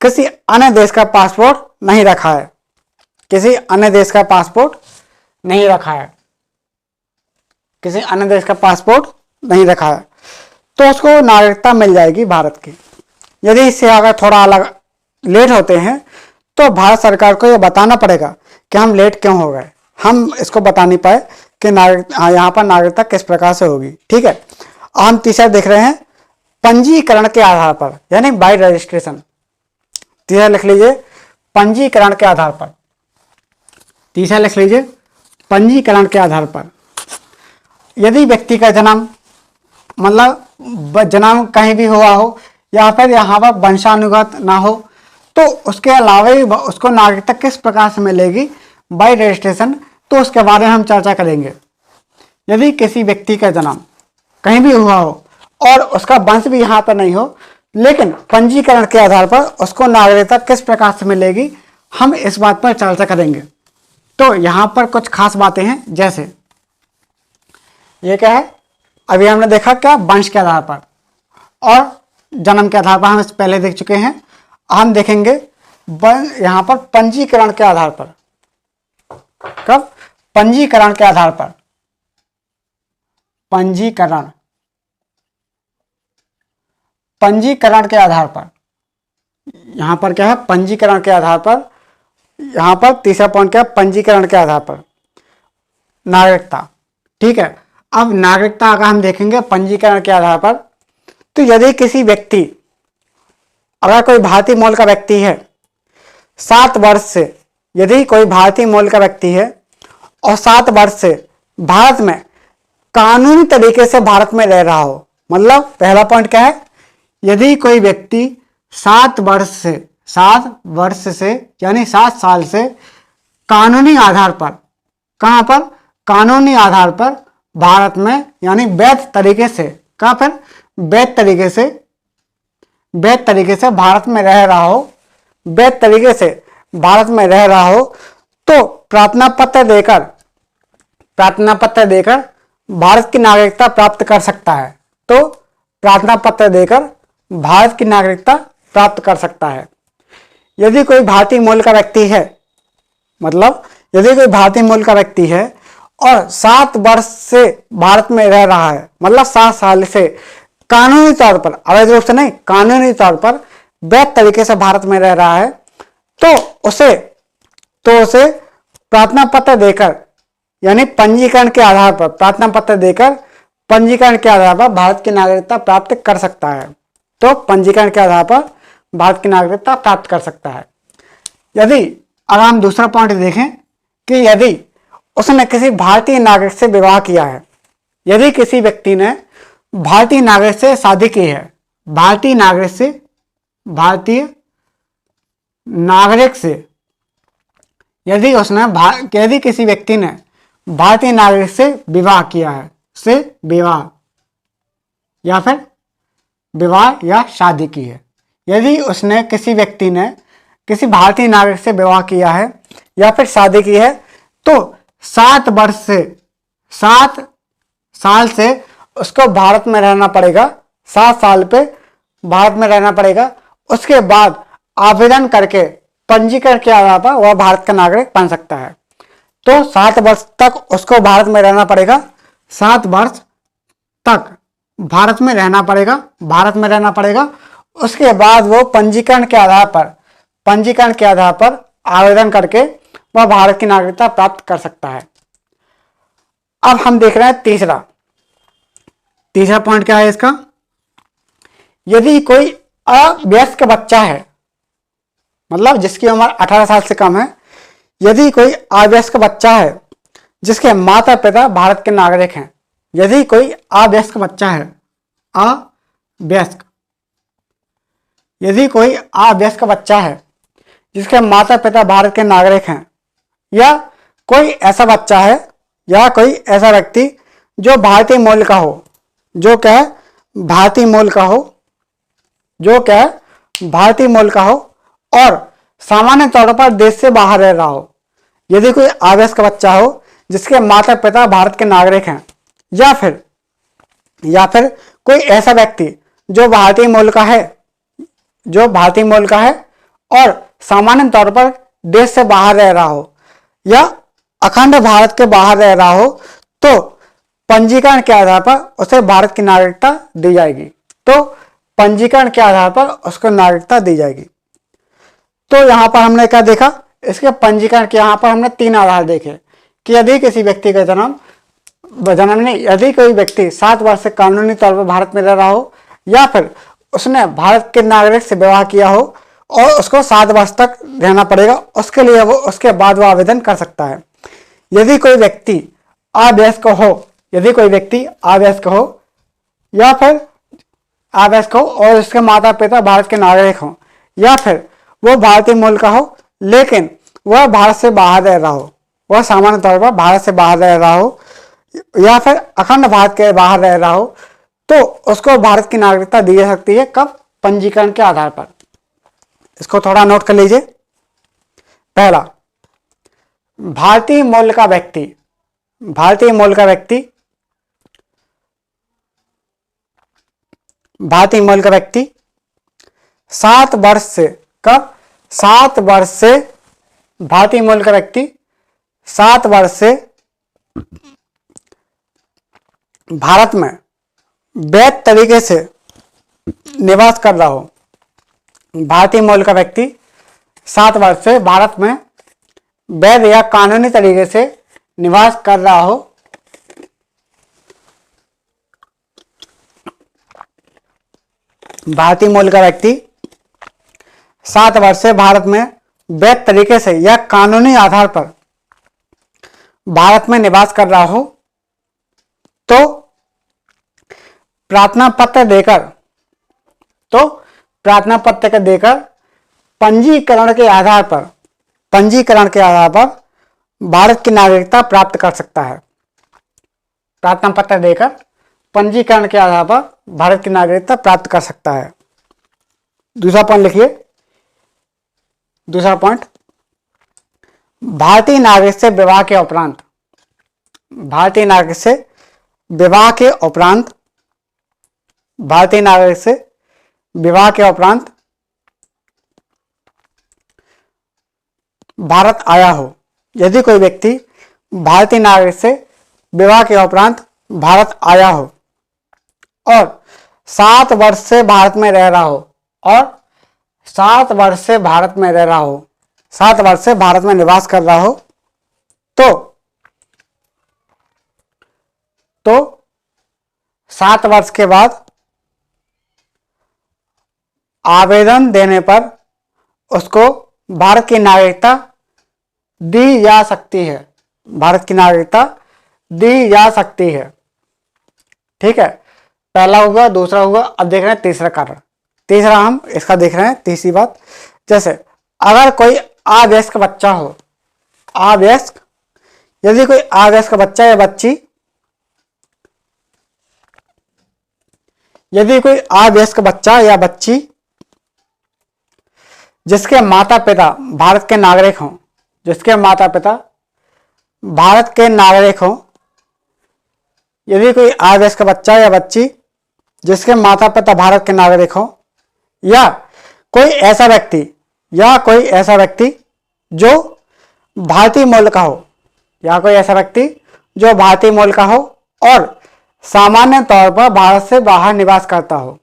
Speaker 1: किसी अन्य देश का पासपोर्ट नहीं रखा है, किसी अन्य देश का पासपोर्ट नहीं रखा है, किसी अन्य देश का पासपोर्ट नहीं रखा है, तो उसको नागरिकता मिल जाएगी भारत की। यदि इससे अगर थोड़ा अलग लेट होते हैं तो भारत सरकार को यह बताना पड़ेगा कि हम लेट क्यों हो गए, हम इसको बता नहीं पाए कि यहाँ पर नागरिकता किस प्रकार से होगी। ठीक है, हम तीसरा देख रहे हैं पंजीकरण के आधार पर, यानी बाय रजिस्ट्रेशन। तीसरा लिख लीजिए पंजीकरण के आधार पर। तीसरा लिख लीजिए पंजीकरण के आधार पर। यदि व्यक्ति का जन्म मतलब जन्म कहीं भी हुआ हो या फिर यहाँ पर वंशानुगत ना हो, तो उसके अलावा ही उसको नागरिकता किस प्रकार से मिलेगी बाय रजिस्ट्रेशन, तो उसके बारे में हम चर्चा करेंगे। यदि किसी व्यक्ति का जन्म कहीं भी हुआ हो और उसका वंश भी यहाँ पर नहीं हो, लेकिन पंजीकरण के आधार पर उसको नागरिकता किस प्रकार से मिलेगी, हम इस बात पर चर्चा करेंगे। तो यहाँ पर कुछ खास बातें हैं, जैसे ये क्या है, अभी हमने देखा क्या वंश के आधार पर और जन्म के आधार पर, हम इस पहले देख चुके हैं। हम देखेंगे यहाँ पर पंजीकरण के आधार पर। कब? पंजीकरण के आधार पर। पंजीकरण के आधार पर यहाँ पर क्या है, पंजीकरण के आधार पर। यहाँ पर तीसरा पॉइंट क्या है, पंजीकरण के आधार पर नागरिकता। ठीक है, अब नागरिकता अगर हम देखेंगे पंजीकरण के आधार पर, तो यदि किसी व्यक्ति, अगर कोई भारतीय मूल का व्यक्ति है 7 वर्ष से, यदि कोई भारतीय मूल का व्यक्ति है और 7 वर्ष से भारत में कानूनी तरीके से भारत में रह रहा हो, मतलब पहला पॉइंट क्या है, यदि कोई व्यक्ति 7 वर्ष से यानी 7 साल से कानूनी आधार पर, कहां पर? कानूनी आधार पर भारत में, यानी वैध तरीके से, कहां पर? वैध तरीके से भारत में रह रहा हो, वैध तरीके से भारत में रह रहा हो, तो प्रार्थना पत्र देकर भारत की नागरिकता प्राप्त कर सकता है। तो प्रार्थना पत्र देकर भारत की नागरिकता प्राप्त कर सकता है। यदि कोई भारतीय मूल का व्यक्ति है, मतलब यदि कोई भारतीय मूल का व्यक्ति है और 7 वर्ष से भारत में रह रहा है, मतलब 7 साल से कानूनी तौर पर, अवैध रूप से नहीं, कानूनी तौर पर वैध तरीके से भारत में रह रहा है, तो उसे प्रार्थना पत्र देकर, यानी पंजीकरण के आधार पर, प्रार्थना पत्र देकर पंजीकरण के आधार पर भारत की नागरिकता प्राप्त कर सकता है। तो पंजीकरण के आधार पर भारत की नागरिकता प्राप्त कर सकता है। यदि अब हम दूसरा पॉइंट देखें कि यदि उसने किसी भारतीय नागरिक से विवाह किया है, यदि किसी व्यक्ति ने भारतीय नागरिक से शादी की है, भारतीय नागरिक से यदि किसी व्यक्ति ने भारतीय नागरिक से विवाह किया है, से विवाह या फिर विवाह या शादी की है, यदि उसने किसी व्यक्ति ने किसी भारतीय नागरिक से विवाह किया है या फिर शादी की है, तो 7 साल से उसको भारत में रहना पड़ेगा, 7 साल पे भारत में रहना पड़ेगा। उसके बाद आवेदन करके पंजीकरण के आधार पर वह भारत का नागरिक बन सकता है। तो 7 वर्ष तक उसको भारत में रहना पड़ेगा, 7 वर्ष तक भारत में रहना पड़ेगा। उसके बाद वो पंजीकरण के आधार पर आवेदन करके वह भारत की नागरिकता प्राप्त कर सकता है। अब हम देख रहे हैं तीसरा पॉइंट क्या है इसका। यदि कोई अवयस्क बच्चा है, मतलब जिसकी उम्र 18 साल से कम है, यदि कोई अवयस्क बच्चा है जिसके माता पिता भारत के नागरिक हैं, यदि कोई अवयस्क बच्चा है, यदि कोई अवयस्क बच्चा है जिसके माता पिता भारत के नागरिक हैं, या कोई ऐसा बच्चा है या कोई ऐसा व्यक्ति जो भारतीय मूल का हो, जो क्या है भारतीय मूल का हो और सामान्य तौर पर देश से बाहर रह रहा हो। यदि कोई अवयस्क बच्चा हो जिसके माता पिता भारत के नागरिक हैं, या फिर कोई ऐसा व्यक्ति जो भारतीय मूल का है और सामान्य तौर पर देश से बाहर रह रहा हो या अखंड भारत के बाहर रह रहा हो, तो पंजीकरण के आधार पर उसे भारत की नागरिकता दी जाएगी। तो यहां पर हमने क्या देखा, इसके पंजीकरण के यहां पर हमने 3 आधार देखे कि यदि किसी व्यक्ति का यदि कोई व्यक्ति 7 वर्ष से कानूनी तौर पर भारत में रह रहा हो, या फिर उसने भारत के नागरिक से विवाह किया हो और उसको 7 वर्ष तक रहना पड़ेगा, उसके बाद वो आवेदन कर सकता है। यदि कोई व्यक्ति अवयस्क हो या फिर अवयस्क हो और उसके माता पिता भारत के नागरिक हो, या फिर वो भारतीय मूल का हो लेकिन वह भारत से बाहर रह रहा हो, वह सामान्य तौर पर भारत से बाहर रह रहा हो या फिर अखंड भारत के बाहर रह रहा हो, तो उसको भारत की नागरिकता दी जा सकती है। कब? पंजीकरण के आधार पर। इसको थोड़ा नोट कर लीजिए। पहला, भारतीय मूल का व्यक्ति 7 वर्ष से, कब? 7 वर्ष से भारतीय मूल का व्यक्ति 7 वर्ष से भारत में वैध तरीके से निवास कर रहा हो। भारतीय मूल का व्यक्ति 7 वर्ष से भारत में वैध या कानूनी तरीके से निवास कर रहा हो, भारतीय मूल का व्यक्ति 7 वर्ष से भारत में वैध तरीके से या कानूनी आधार पर भारत में निवास कर रहा हो, तो प्रार्थना पत्र देकर पंजीकरण के आधार पर भारत की नागरिकता प्राप्त कर सकता है। प्रार्थना पत्र देकर पंजीकरण के आधार पर भारत की नागरिकता प्राप्त कर सकता है। दूसरा पॉइंट लिखिए। दूसरा पॉइंट, भारतीय नागरिक से विवाह के उपरांत भारत आया हो। यदि कोई व्यक्ति भारतीय नागरिक से विवाह के उपरांत भारत आया हो और 7 वर्ष से भारत में रह रहा हो और 7 वर्ष से भारत में निवास कर रहा हो, तो 7 वर्ष के बाद आवेदन देने पर उसको भारत की नागरिकता दी जा सकती है, भारत की नागरिकता दी जा सकती है। ठीक है, पहला हुआ, दूसरा हुआ। अब देख रहे हैं तीसरा कारण। तीसरा हम इसका देख रहे हैं, तीसरी बात, जैसे अगर कोई अवयस्क बच्चा हो, अवयस्क, यदि कोई अवयस्क बच्चा या बच्ची, यदि कोई अवयस्क बच्चा या बच्ची जिसके माता पिता भारत के नागरिक हों, जिसके माता पिता भारत के नागरिक हों, यदि कोई अवयस्क बच्चा या बच्ची जिसके माता पिता भारत के नागरिक हों, या कोई ऐसा व्यक्ति, या कोई ऐसा व्यक्ति जो भारतीय मूल का हो, या कोई ऐसा व्यक्ति जो भारतीय मूल का हो और सामान्य तौर पर भारत से बाहर निवास करता हो,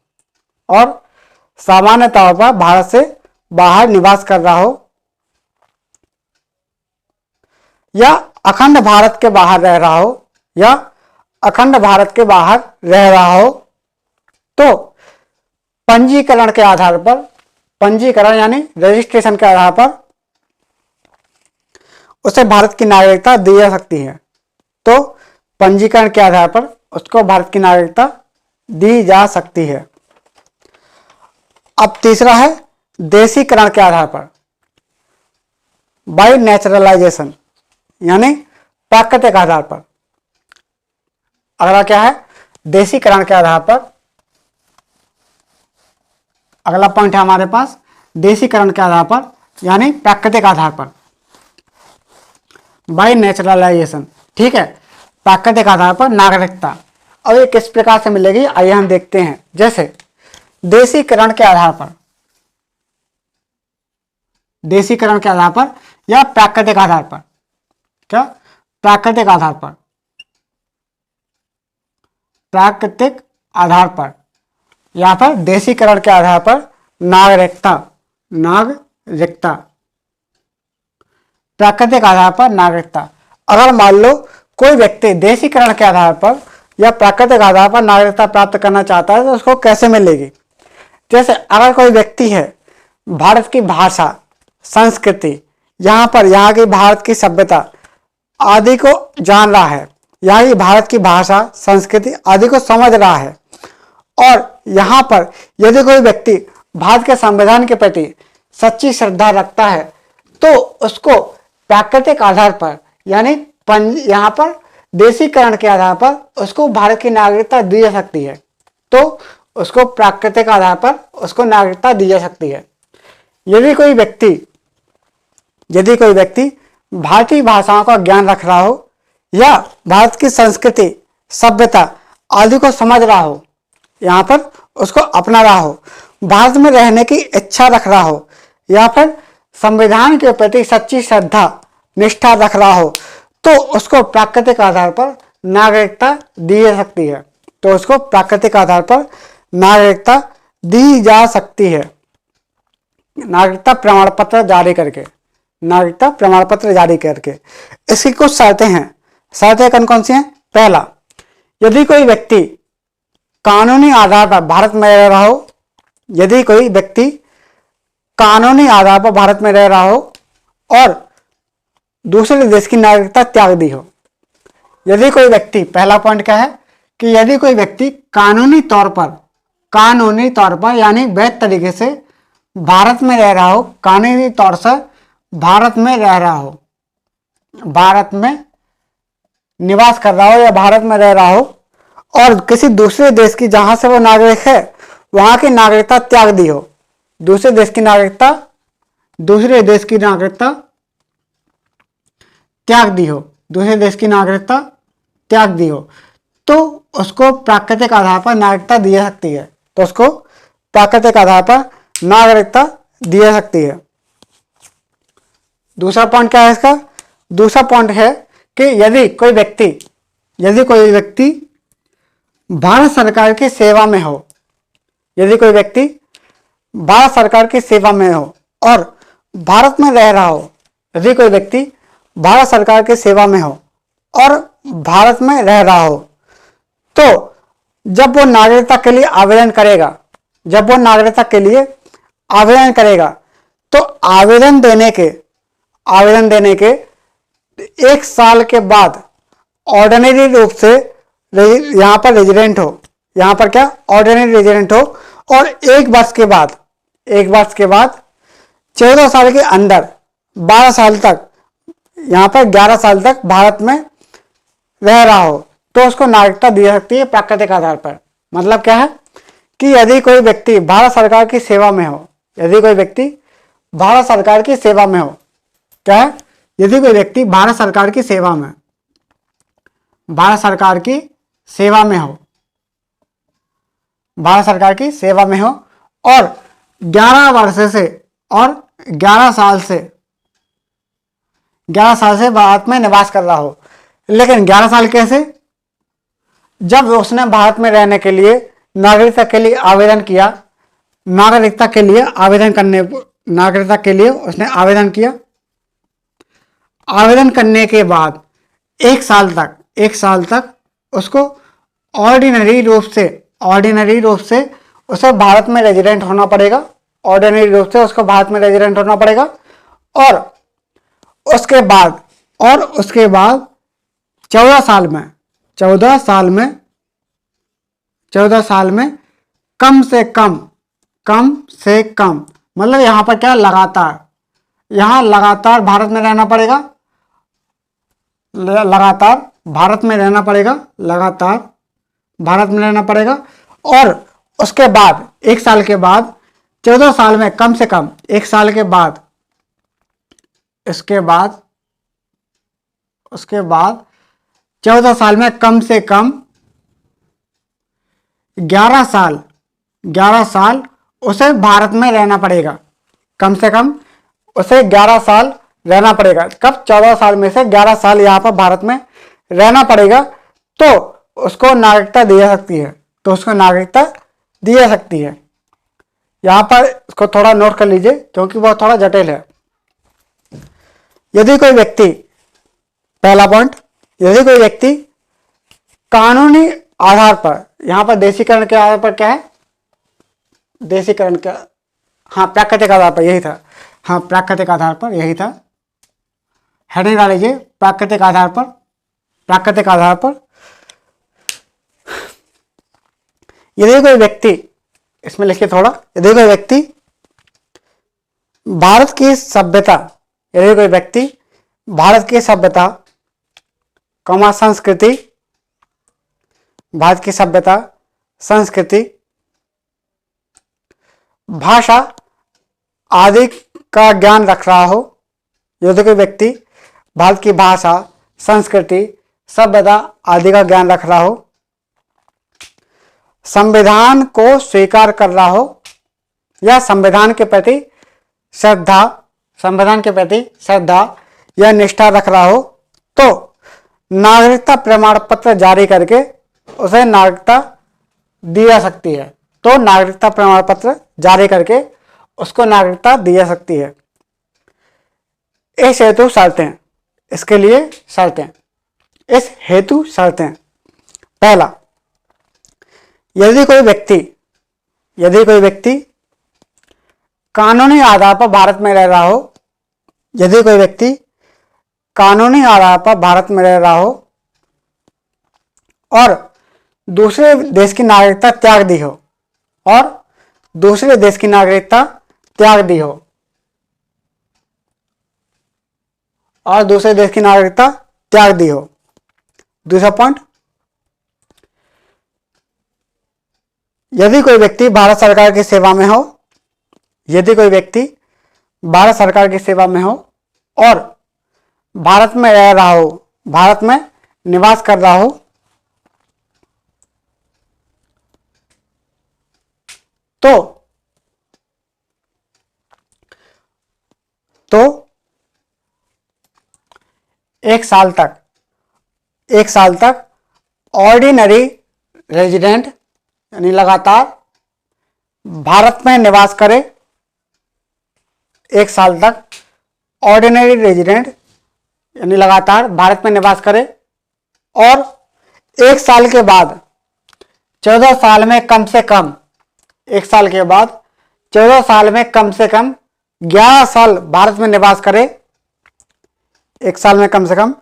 Speaker 1: और सामान्य तौर पर भारत से बाहर निवास कर रहा हो, या अखंड भारत के बाहर रह रहा हो, या अखंड भारत के बाहर रह रहा हो, तो पंजीकरण के आधार पर, पंजीकरण यानी रजिस्ट्रेशन के आधार पर उसे भारत की नागरिकता दी जा सकती है। तो पंजीकरण के आधार पर उसको भारत की नागरिकता दी जा सकती है। अब तीसरा है देशीकरण के आधार पर, बाय नेचुरलाइजेशन, यानी प्राकृतिक आधार पर। अगला क्या है? देशीकरण के आधार पर। अगला पॉइंट है हमारे पास देशीकरण के आधार पर, यानी प्राकृतिक आधार पर, बाय नेचुरलाइजेशन। ठीक है, प्राकृतिक आधार पर नागरिकता। और ये किस प्रकार से मिलेगी, आइए हम देखते हैं। जैसे देशीकरण के आधार पर, देशीकरण के आधार पर या प्राकृतिक आधार पर, क्या? प्राकृतिक आधार पर, प्राकृतिक आधार पर या फिर देशीकरण के आधार पर नागरिकता, नागरिकता, प्राकृतिक आधार पर नागरिकता। अगर मान लो कोई व्यक्ति देशीकरण के आधार पर या प्राकृतिक आधार पर नागरिकता प्राप्त करना चाहता है तो उसको कैसे मिलेगी? जैसे अगर कोई व्यक्ति है भारत की भाषा, संस्कृति, यहाँ की भारत की सभ्यता आदि को जान रहा है, यहाँ की भारत की भाषा, संस्कृति आदि को समझ रहा है, और यहाँ पर यदि कोई व्यक्ति भारत के संविधान के प्रति सच्ची श्रद्धा रखता है तो उसको प्राकृतिक आधार पर यानी यहाँ पर देशीकरण के आधार पर उसको भारत की नागरिकता दी जा सकती है। तो उसको प्राकृतिक आधार पर उसको नागरिकता दी जा सकती है। यदि कोई व्यक्ति भारतीय भाषाओं का ज्ञान रख रहा हो या भारत की संस्कृति, सभ्यता आदि को समझ रहा हो, यहाँ पर उसको अपना रहा हो, भारत में रहने की इच्छा रख रहा हो, या फिर संविधान के प्रति सच्ची श्रद्धा निष्ठा रख रहा हो, तो उसको प्राकृतिक आधार पर नागरिकता दी जा सकती है। तो उसको प्राकृतिक आधार पर नागरिकता दी जा सकती है, नागरिकता प्रमाण पत्र जारी करके, नागरिकता प्रमाण पत्र जारी करके। इसकी कुछ शर्तें हैं। शर्तें कौन कौन सी हैं? पहला, यदि कोई व्यक्ति कानूनी आधार पर भारत में रह रहा हो, यदि कोई व्यक्ति कानूनी आधार पर भारत में रह रहा हो और दूसरे देश की नागरिकता त्याग दी हो। यदि कोई व्यक्ति, पहला पॉइंट क्या है कि यदि कोई व्यक्ति कानूनी तौर पर यानी वैध तरीके से भारत में रह रहा हो, कानूनी तौर से भारत में रह रहा हो, भारत में निवास कर रहा हो या भारत में रह रहा हो, और किसी दूसरे देश की जहां से वो नागरिक है वहां की नागरिकता त्याग दी हो, दूसरे देश की नागरिकता त्याग दी हो, दूसरे देश की नागरिकता त्याग दी हो, तो उसको प्राकृतिक आधार पर नागरिकता दी जा सकती है। तो उसको प्राकृतिक आधार पर नागरिकता दी जा सकती है। दूसरा पॉइंट क्या है इसका? दूसरा पॉइंट है कि यदि कोई व्यक्ति भारत सरकार की सेवा में हो, यदि कोई व्यक्ति भारत सरकार की सेवा में हो और भारत में रह रहा हो, यदि कोई व्यक्ति भारत सरकार की सेवा में हो और भारत में रह रहा हो, तो जब वो नागरिकता के लिए आवेदन करेगा, तो आवेदन देने के 1 साल के बाद ऑर्डिनरी रूप से यहां पर रेजिडेंट हो, यहां पर क्या ऑर्डिनरी रेजिडेंट हो, और 1 वर्ष के बाद 14 साल के अंदर 12 साल तक, यहां पर 11 साल तक भारत में रह रहा हो, तो उसको नागरिकता दी जा सकती है प्राकृतिक आधार पर। मतलब क्या है कि यदि कोई व्यक्ति भारत सरकार की सेवा में हो, यदि कोई व्यक्ति भारत सरकार की सेवा में हो, क्या है, यदि कोई व्यक्ति भारत सरकार की सेवा में, भारत सरकार की सेवा में हो, भारत सरकार की सेवा में हो, और 11 वर्ष से और 11 साल से 11 साल से भारत में निवास कर रहा हो। लेकिन 11 साल कैसे? जब उसने भारत में रहने के लिए नागरिकता के लिए आवेदन किया, नागरिकता के लिए आवेदन करने, नागरिकता के लिए उसने आवेदन किया, आवेदन करने के बाद 1 साल तक उसको ऑर्डिनरी रूप से उसे भारत में रेजिडेंट होना पड़ेगा, ऑर्डिनरी रूप से उसको भारत में रेजिडेंट होना पड़ेगा। और उसके बाद 14 साल में कम से कम मतलब यहां पर क्या लगातार भारत में रहना पड़ेगा, लगातार भारत में रहना पड़ेगा। और उसके बाद 1 साल के बाद 14 साल में कम से कम 1 साल के बाद उसके बाद 14 साल में कम से कम 11 साल उसे भारत में रहना पड़ेगा, कम से कम उसे 11 साल रहना पड़ेगा। कब? 14 साल में से 11 साल यहाँ पर भारत में रहना पड़ेगा, तो उसको नागरिकता दी जा सकती है, यहाँ पर इसको थोड़ा नोट कर लीजिए क्योंकि वह थोड़ा जटिल है। यदि कोई व्यक्ति, पहला पॉइंट, यदि कोई व्यक्ति कानूनी आधार पर, यहां पर देशीकरण के आधार पर क्या है, देशीकरण का, हाँ प्राकृतिक आधार पर, यही था, हाँ प्राकृतिक आधार पर यही था, हेडिंग डाल लीजिए, प्राकृतिक आधार पर यदि कोई व्यक्ति, इसमें लिखिए थोड़ा, यदि कोई व्यक्ति भारत की सभ्यता, संस्कृति, भारत की सभ्यता, संस्कृति, भाषा आदि का ज्ञान रख रहा हो, यदि कोई व्यक्ति भारत की भाषा, संस्कृति, सभ्यता आदि का ज्ञान रख रहा हो, संविधान को स्वीकार कर रहा हो, या संविधान के प्रति श्रद्धा या निष्ठा रख रहा हो, तो नागरिकता प्रमाण पत्र जारी करके उसे नागरिकता दी जा सकती है। तो नागरिकता प्रमाण पत्र जारी करके उसको नागरिकता दी जा सकती है। इस हेतु शर्तें, इसके लिए शर्तें, इस हेतु शर्तें, पहला, यदि कोई व्यक्ति कानूनी आधार पर भारत में रह रहा हो, यदि कोई व्यक्ति कानूनी आधार पर भारत में रह रहा हो और दूसरे देश की नागरिकता त्याग दी हो, दूसरे देश की नागरिकता त्याग दी हो। दूसरा पॉइंट, यदि कोई व्यक्ति भारत सरकार की सेवा में हो, और भारत में रह रहा हो, भारत में निवास कर रहा हो, तो 1 साल तक ऑर्डिनरी रेजिडेंट यानी लगातार भारत में निवास करे, 1 साल तक ऑर्डिनरी रेजिडेंट यानी लगातार भारत में निवास करे, और 1 साल के बाद 14 साल में कम से कम 1 साल के बाद 14 साल में कम से कम 11 साल भारत में निवास करे, एक साल में कम से कम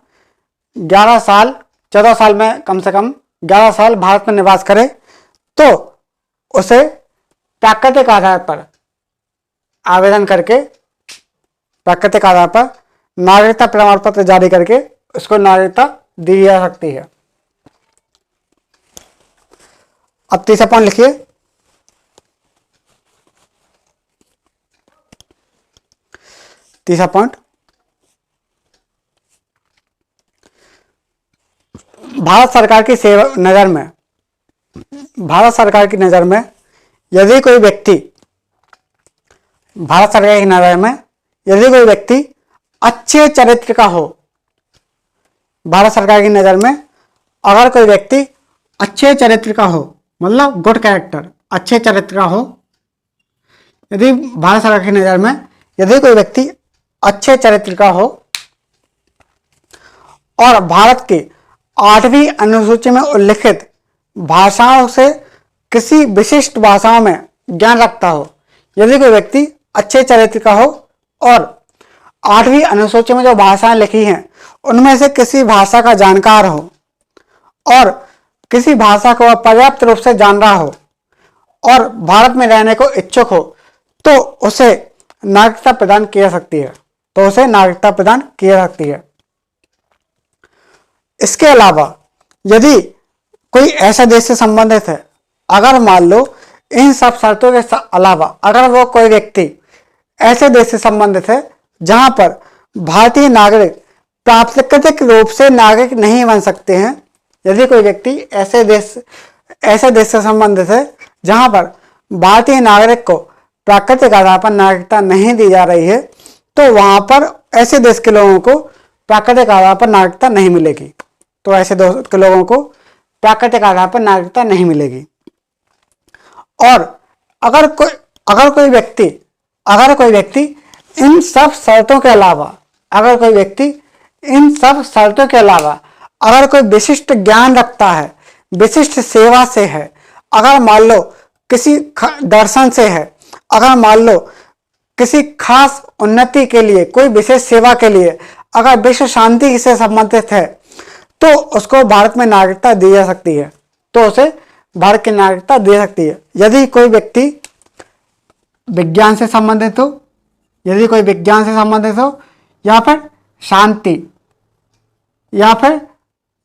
Speaker 1: 11 साल, 14 साल में कम से कम 11 साल भारत में निवास करे तो उसे प्राकृतिक आधार पर आवेदन करके, प्राकृतिक आधार पर नागरिकता प्रमाण पत्र जारी करके उसको नागरिकता दी जा सकती है। अब तीसरा पॉइंट लिखिए। तीसरा पॉइंट, भारत सरकार की नज़र में, भारत सरकार की नज़र में यदि कोई व्यक्ति, भारत सरकार की नज़र में यदि कोई व्यक्ति अच्छे चरित्र का हो, भारत सरकार की नज़र में अगर कोई व्यक्ति अच्छे चरित्र का हो, मतलब गुड कैरेक्टर, अच्छे चरित्र का हो, यदि भारत सरकार की नज़र में यदि कोई व्यक्ति अच्छे चरित्र का हो और भारत की 8वीं अनुसूची में उल्लिखित भाषाओं से किसी विशिष्ट भाषाओं में ज्ञान रखता हो, यदि कोई व्यक्ति अच्छे चरित्र का हो और 8वीं अनुसूची में जो भाषाएं लिखी हैं उनमें से किसी भाषा का जानकार हो और किसी भाषा को पर्याप्त रूप से जान रहा हो और भारत में रहने को इच्छुक हो, तो उसे नागरिकता प्रदान की जा सकती है, तो उसे नागरिकता प्रदान की जा सकती है। इसके अलावा यदि कोई ऐसा देश से संबंधित है, अगर मान लो इन सब शर्तों के अलावा अगर वो कोई व्यक्ति ऐसे देश से संबंधित है जहां पर भारतीय नागरिक प्राकृतिक रूप से नागरिक नहीं बन सकते हैं, यदि कोई व्यक्ति ऐसे देश से संबंधित है जहां पर भारतीय नागरिक को प्राकृतिक आधार पर नागरिकता नहीं दी जा रही है, तो वहां पर ऐसे देश के लोगों को प्राकृतिक आधार पर नागरिकता नहीं मिलेगी, तो ऐसे देश के लोगों को प्राकृतिक आधार पर नागरिकता नहीं मिलेगी। और अगर कोई व्यक्ति इन सब शर्तों के अलावा, अगर कोई विशिष्ट ज्ञान रखता है, विशिष्ट सेवा से है, अगर मान लो किसी दर्शन से है, अगर मान लो किसी खास उन्नति के लिए, कोई विशेष सेवा के लिए, अगर विश्व शांति से संबंधित है, तो उसको भारत में नागरिकता दी जा सकती है, तो उसे भारत की नागरिकता दी सकती है। यदि कोई व्यक्ति विज्ञान से संबंधित हो, या फिर शांति, या फिर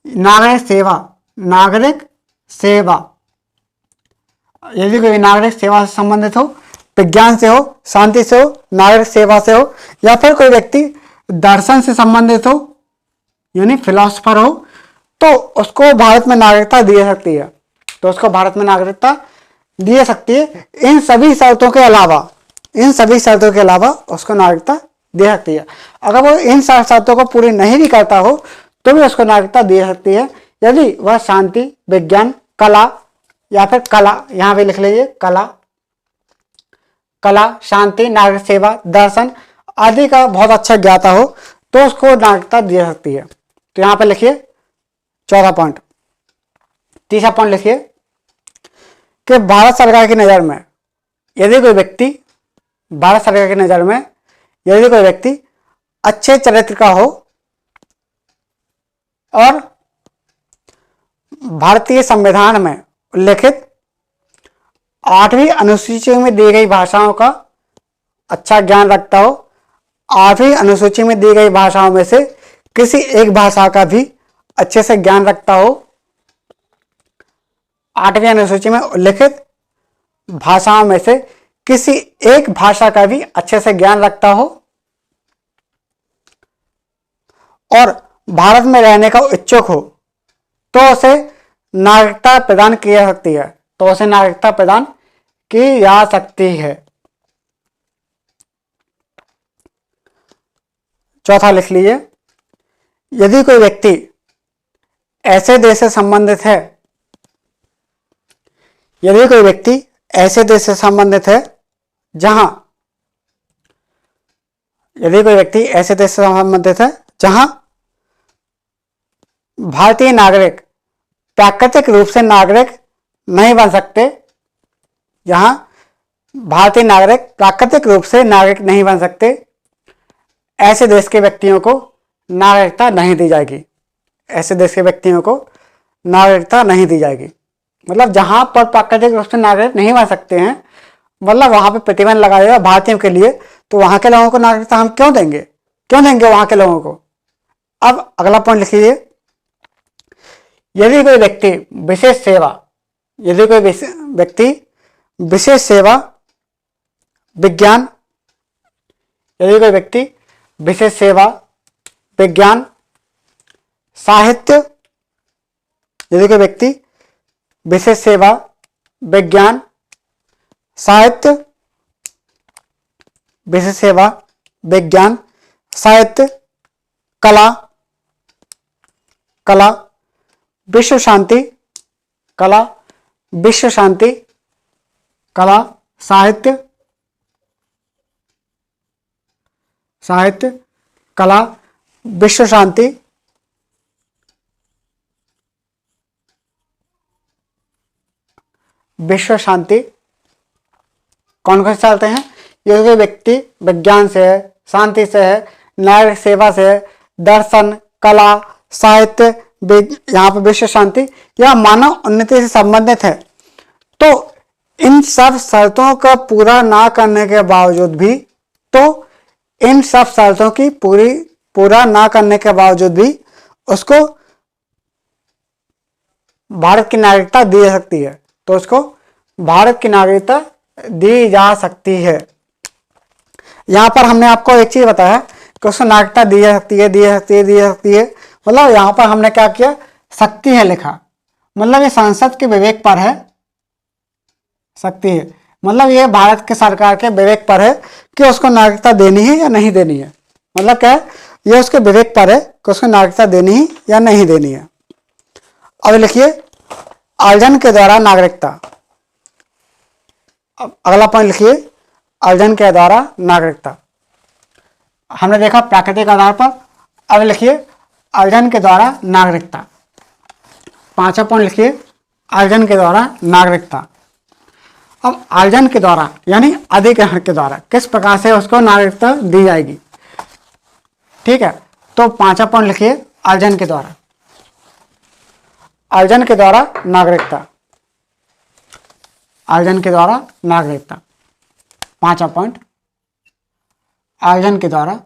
Speaker 1: नागरिक सेवा, यदि कोई नागरिक सेवा से संबंधित हो, विज्ञान से हो, शांति से हो, नागरिक सेवा से हो, या फिर कोई व्यक्ति दर्शन से संबंधित हो, यानी फिलोसफर हो, तो उसको भारत में नागरिकता दी जा सकती है, इन सभी शर्तों के अलावा उसको नागरिकता दे सकती है। अगर वो इन शर्तों को पूरी नहीं भी करता हो तो भी उसको नागरिकता दे सकती है, यदि वह शांति, विज्ञान, कला, या फिर कला, यहाँ पे लिख लीजिए कला, शांति, नागरिक सेवा, दर्शन आदि का बहुत अच्छा ज्ञाता हो, तो उसको नागरिकता दी जा सकती है। तो यहाँ पे लिखिए चौथा पॉइंट। तीसरा पॉइंट लिखिए कि भारत सरकार की नज़र में यदि कोई व्यक्ति अच्छे चरित्र का हो और भारतीय संविधान में उल्लिखित 8वीं अनुसूची में दी गई भाषाओं का अच्छा ज्ञान रखता हो, 8वीं अनुसूची में दी गई भाषाओं में से किसी एक भाषा का भी अच्छे से ज्ञान रखता हो, 8वीं अनुसूची में उल्लिखित भाषाओं में से किसी एक भाषा का भी अच्छे से ज्ञान रखता हो और भारत में रहने का इच्छुक हो, तो उसे नागरिकता प्रदान की जा सकती है। चौथा लिख लीजिए, यदि कोई व्यक्ति ऐसे देश से संबंधित है, जहां भारतीय नागरिक प्राकृतिक रूप से नागरिक नहीं बन सकते, ऐसे देश के व्यक्तियों को नागरिकता नहीं दी जाएगी। ऐसे देश के व्यक्तियों को नागरिकता नहीं दी जाएगी। मतलब जहां पर प्राकृतिक रूप से नागरिक नहीं बन सकते हैं, मतलब वहां पे प्रतिबंध लगाया जाएगा भारतीयों के लिए, तो वहां के लोगों को नागरिकता हम क्यों देंगे, क्यों देंगे वहां के लोगों को। अब अगला पॉइंट लिख लीजिए, यदि कोई व्यक्ति विशेष सेवा, यदि कोई व्यक्ति विशेष सेवा, विज्ञान, यदि कोई व्यक्ति विशेष सेवा, विज्ञान, साहित्य, यदि कोई व्यक्ति विशेष सेवा, विज्ञान, साहित्य, विशेष सेवा, विज्ञान, साहित्य, कला, कला, विश्व शांति, कला, विश्व शांति, कला, साहित्य, साहित्य, कला, विश्व शांति, विश्व शांति, कौन कौन से चलते हैं, ये व्यक्ति विज्ञान से है, शांति से है, नागरिक सेवा से है, दर्शन, कला, साहित्य, यहाँ पर विश्व शांति या मानव उन्नति से संबंधित है। तो इन सब शर्तों का पूरा ना करने के बावजूद भी, तो इन सब शर्तों की पूरा ना करने के बावजूद भी उसको भारत की नागरिकता दी जा सकती है। तो उसको भारत की नागरिकता दी जा सकती है। यहां पर हमने आपको एक चीज बताया कि उसको नागरिकता दी जा सकती है, दी जा सकती है, दी जा सकती है। मतलब यहां पर हमने क्या किया, शक्ति है लिखा, मतलब ये संसद के विवेक पर है, शक्ति है, मतलब ये भारत के सरकार के विवेक पर है कि उसको नागरिकता देनी है या नहीं देनी है। मतलब क्या है, ये उसके विवेक पर है कि उसको नागरिकता देनी है या नहीं देनी है। अब लिखिए, अर्जन के द्वारा नागरिकता। अब अगला पॉइंट लिखिए, अर्जन के द्वारा नागरिकता। हमने देखा प्राकृतिक आधार पर, अब लिखिए अर्जन के द्वारा नागरिकता। पांचवा पॉइंट लिखिए, अर्जन के द्वारा नागरिकता। अब अर्जन के द्वारा यानी अधिग्रहण के द्वारा किस प्रकार से उसको नागरिकता दी जाएगी, ठीक है। तो पांचवा पॉइंट लिखिए, अर्जन के द्वारा, अर्जन के द्वारा नागरिकता, अर्जन के द्वारा नागरिकता। पांचवा पॉइंट, अर्जन के द्वारा,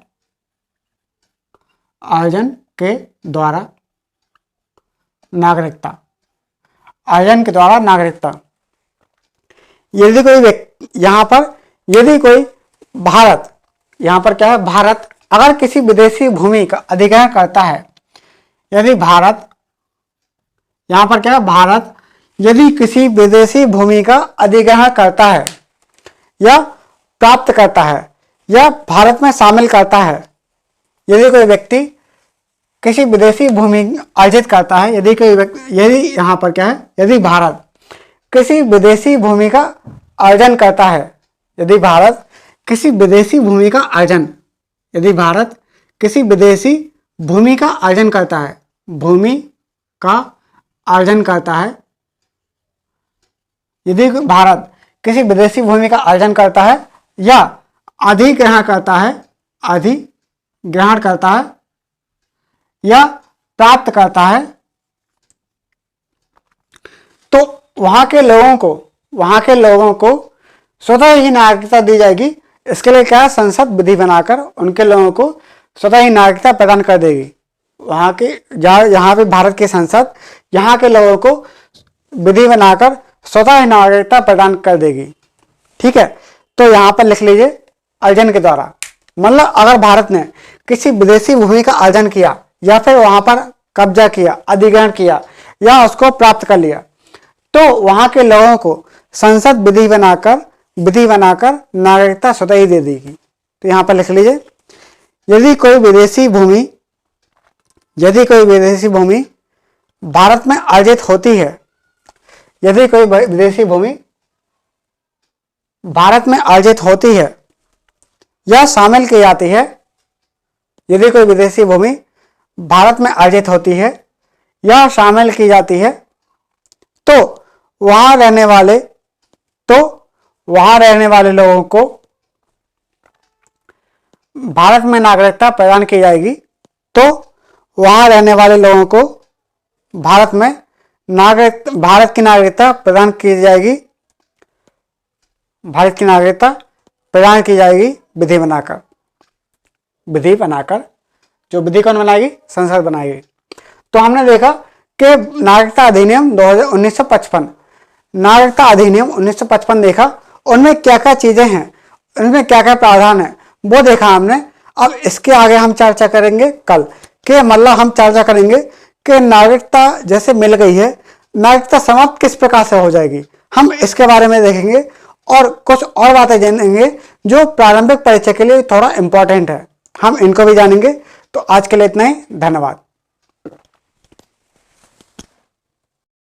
Speaker 1: अर्जन के द्वारा नागरिकता, अर्जन के द्वारा नागरिकता। यदि कोई व्यक्ति यहां पर, यदि कोई भारत, यहां पर क्या है, भारत अगर किसी विदेशी भूमि का अधिग्रहण करता है, यदि भारत, यहां पर क्या है, भारत यदि किसी विदेशी भूमि का अधिग्रहण करता है या प्राप्त करता है या भारत में शामिल करता है, यदि कोई व्यक्ति किसी विदेशी भूमि अर्जित करता है, यदि कोई व्यक्ति, यदि यहाँ पर क्या है, यदि भारत किसी विदेशी भूमि का अर्जन करता है, यदि भारत किसी विदेशी भूमि का अर्जन, यदि भारत किसी विदेशी भूमि का अर्जन करता है, भूमि का अर्जन करता है, यदि भारत किसी विदेशी भूमि का अर्जन करता है या अधिग्रहण करता है, अधिग्रहण करता है या प्राप्त करता है, तो वहां के लोगों को स्वतः ही नागरिकता दी जाएगी। इसके लिए क्या, संसद विधि बनाकर उनके लोगों को स्वतः ही नागरिकता प्रदान कर देगी। वहां के यहाँ पे भारत की संसद यहाँ के लोगों को विधि बनाकर स्वतः ही नागरिकता प्रदान कर देगी, ठीक है। तो यहाँ पर लिख लीजिए, अर्जन के द्वारा, मतलब अगर भारत ने किसी विदेशी भूमि का अर्जन किया या फिर वहां पर कब्जा किया, अधिग्रहण किया या उसको प्राप्त कर लिया, तो वहां के लोगों को संसद विधि बनाकर नागरिकता स्वतः ही दे देगी। तो यहां पर लिख लीजिए, यदि कोई विदेशी भूमि भारत में अर्जित होती है, यदि कोई विदेशी भूमि भारत में अर्जित होती है या शामिल की जाती है, यदि कोई विदेशी भूमि भारत में अर्जित होती है या शामिल की जाती है, तो वहां रहने वाले लोगों को भारत में नागरिकता प्रदान की जाएगी। तो वहाँ रहने वाले लोगों को भारत की नागरिकता प्रदान की जाएगी। भारत की नागरिकता प्रदान की जाएगी विधि बनाकर। जो विधि कौन बनाएगी? संसद बनाएगी। तो हमने देखा कि नागरिकता अधिनियम 1955, नागरिकता अधिनियम 1955 देखा, उनमें क्या क्या चीजें हैं, उनमें क्या क्या प्रावधान है, वो देखा हमने। अब इसके आगे हम चर्चा करेंगे कल, कि मतलब हम चर्चा करेंगे कि नागरिकता जैसे मिल गई है, नागरिकता समाप्त किस प्रकार से हो जाएगी, हम इसके बारे में देखेंगे और कुछ और बातें जानेंगे जो प्रारंभिक परीक्षा के लिए थोड़ा इंपॉर्टेंट है, हम इनको भी जानेंगे। तो आज के लिए इतना ही, धन्यवाद।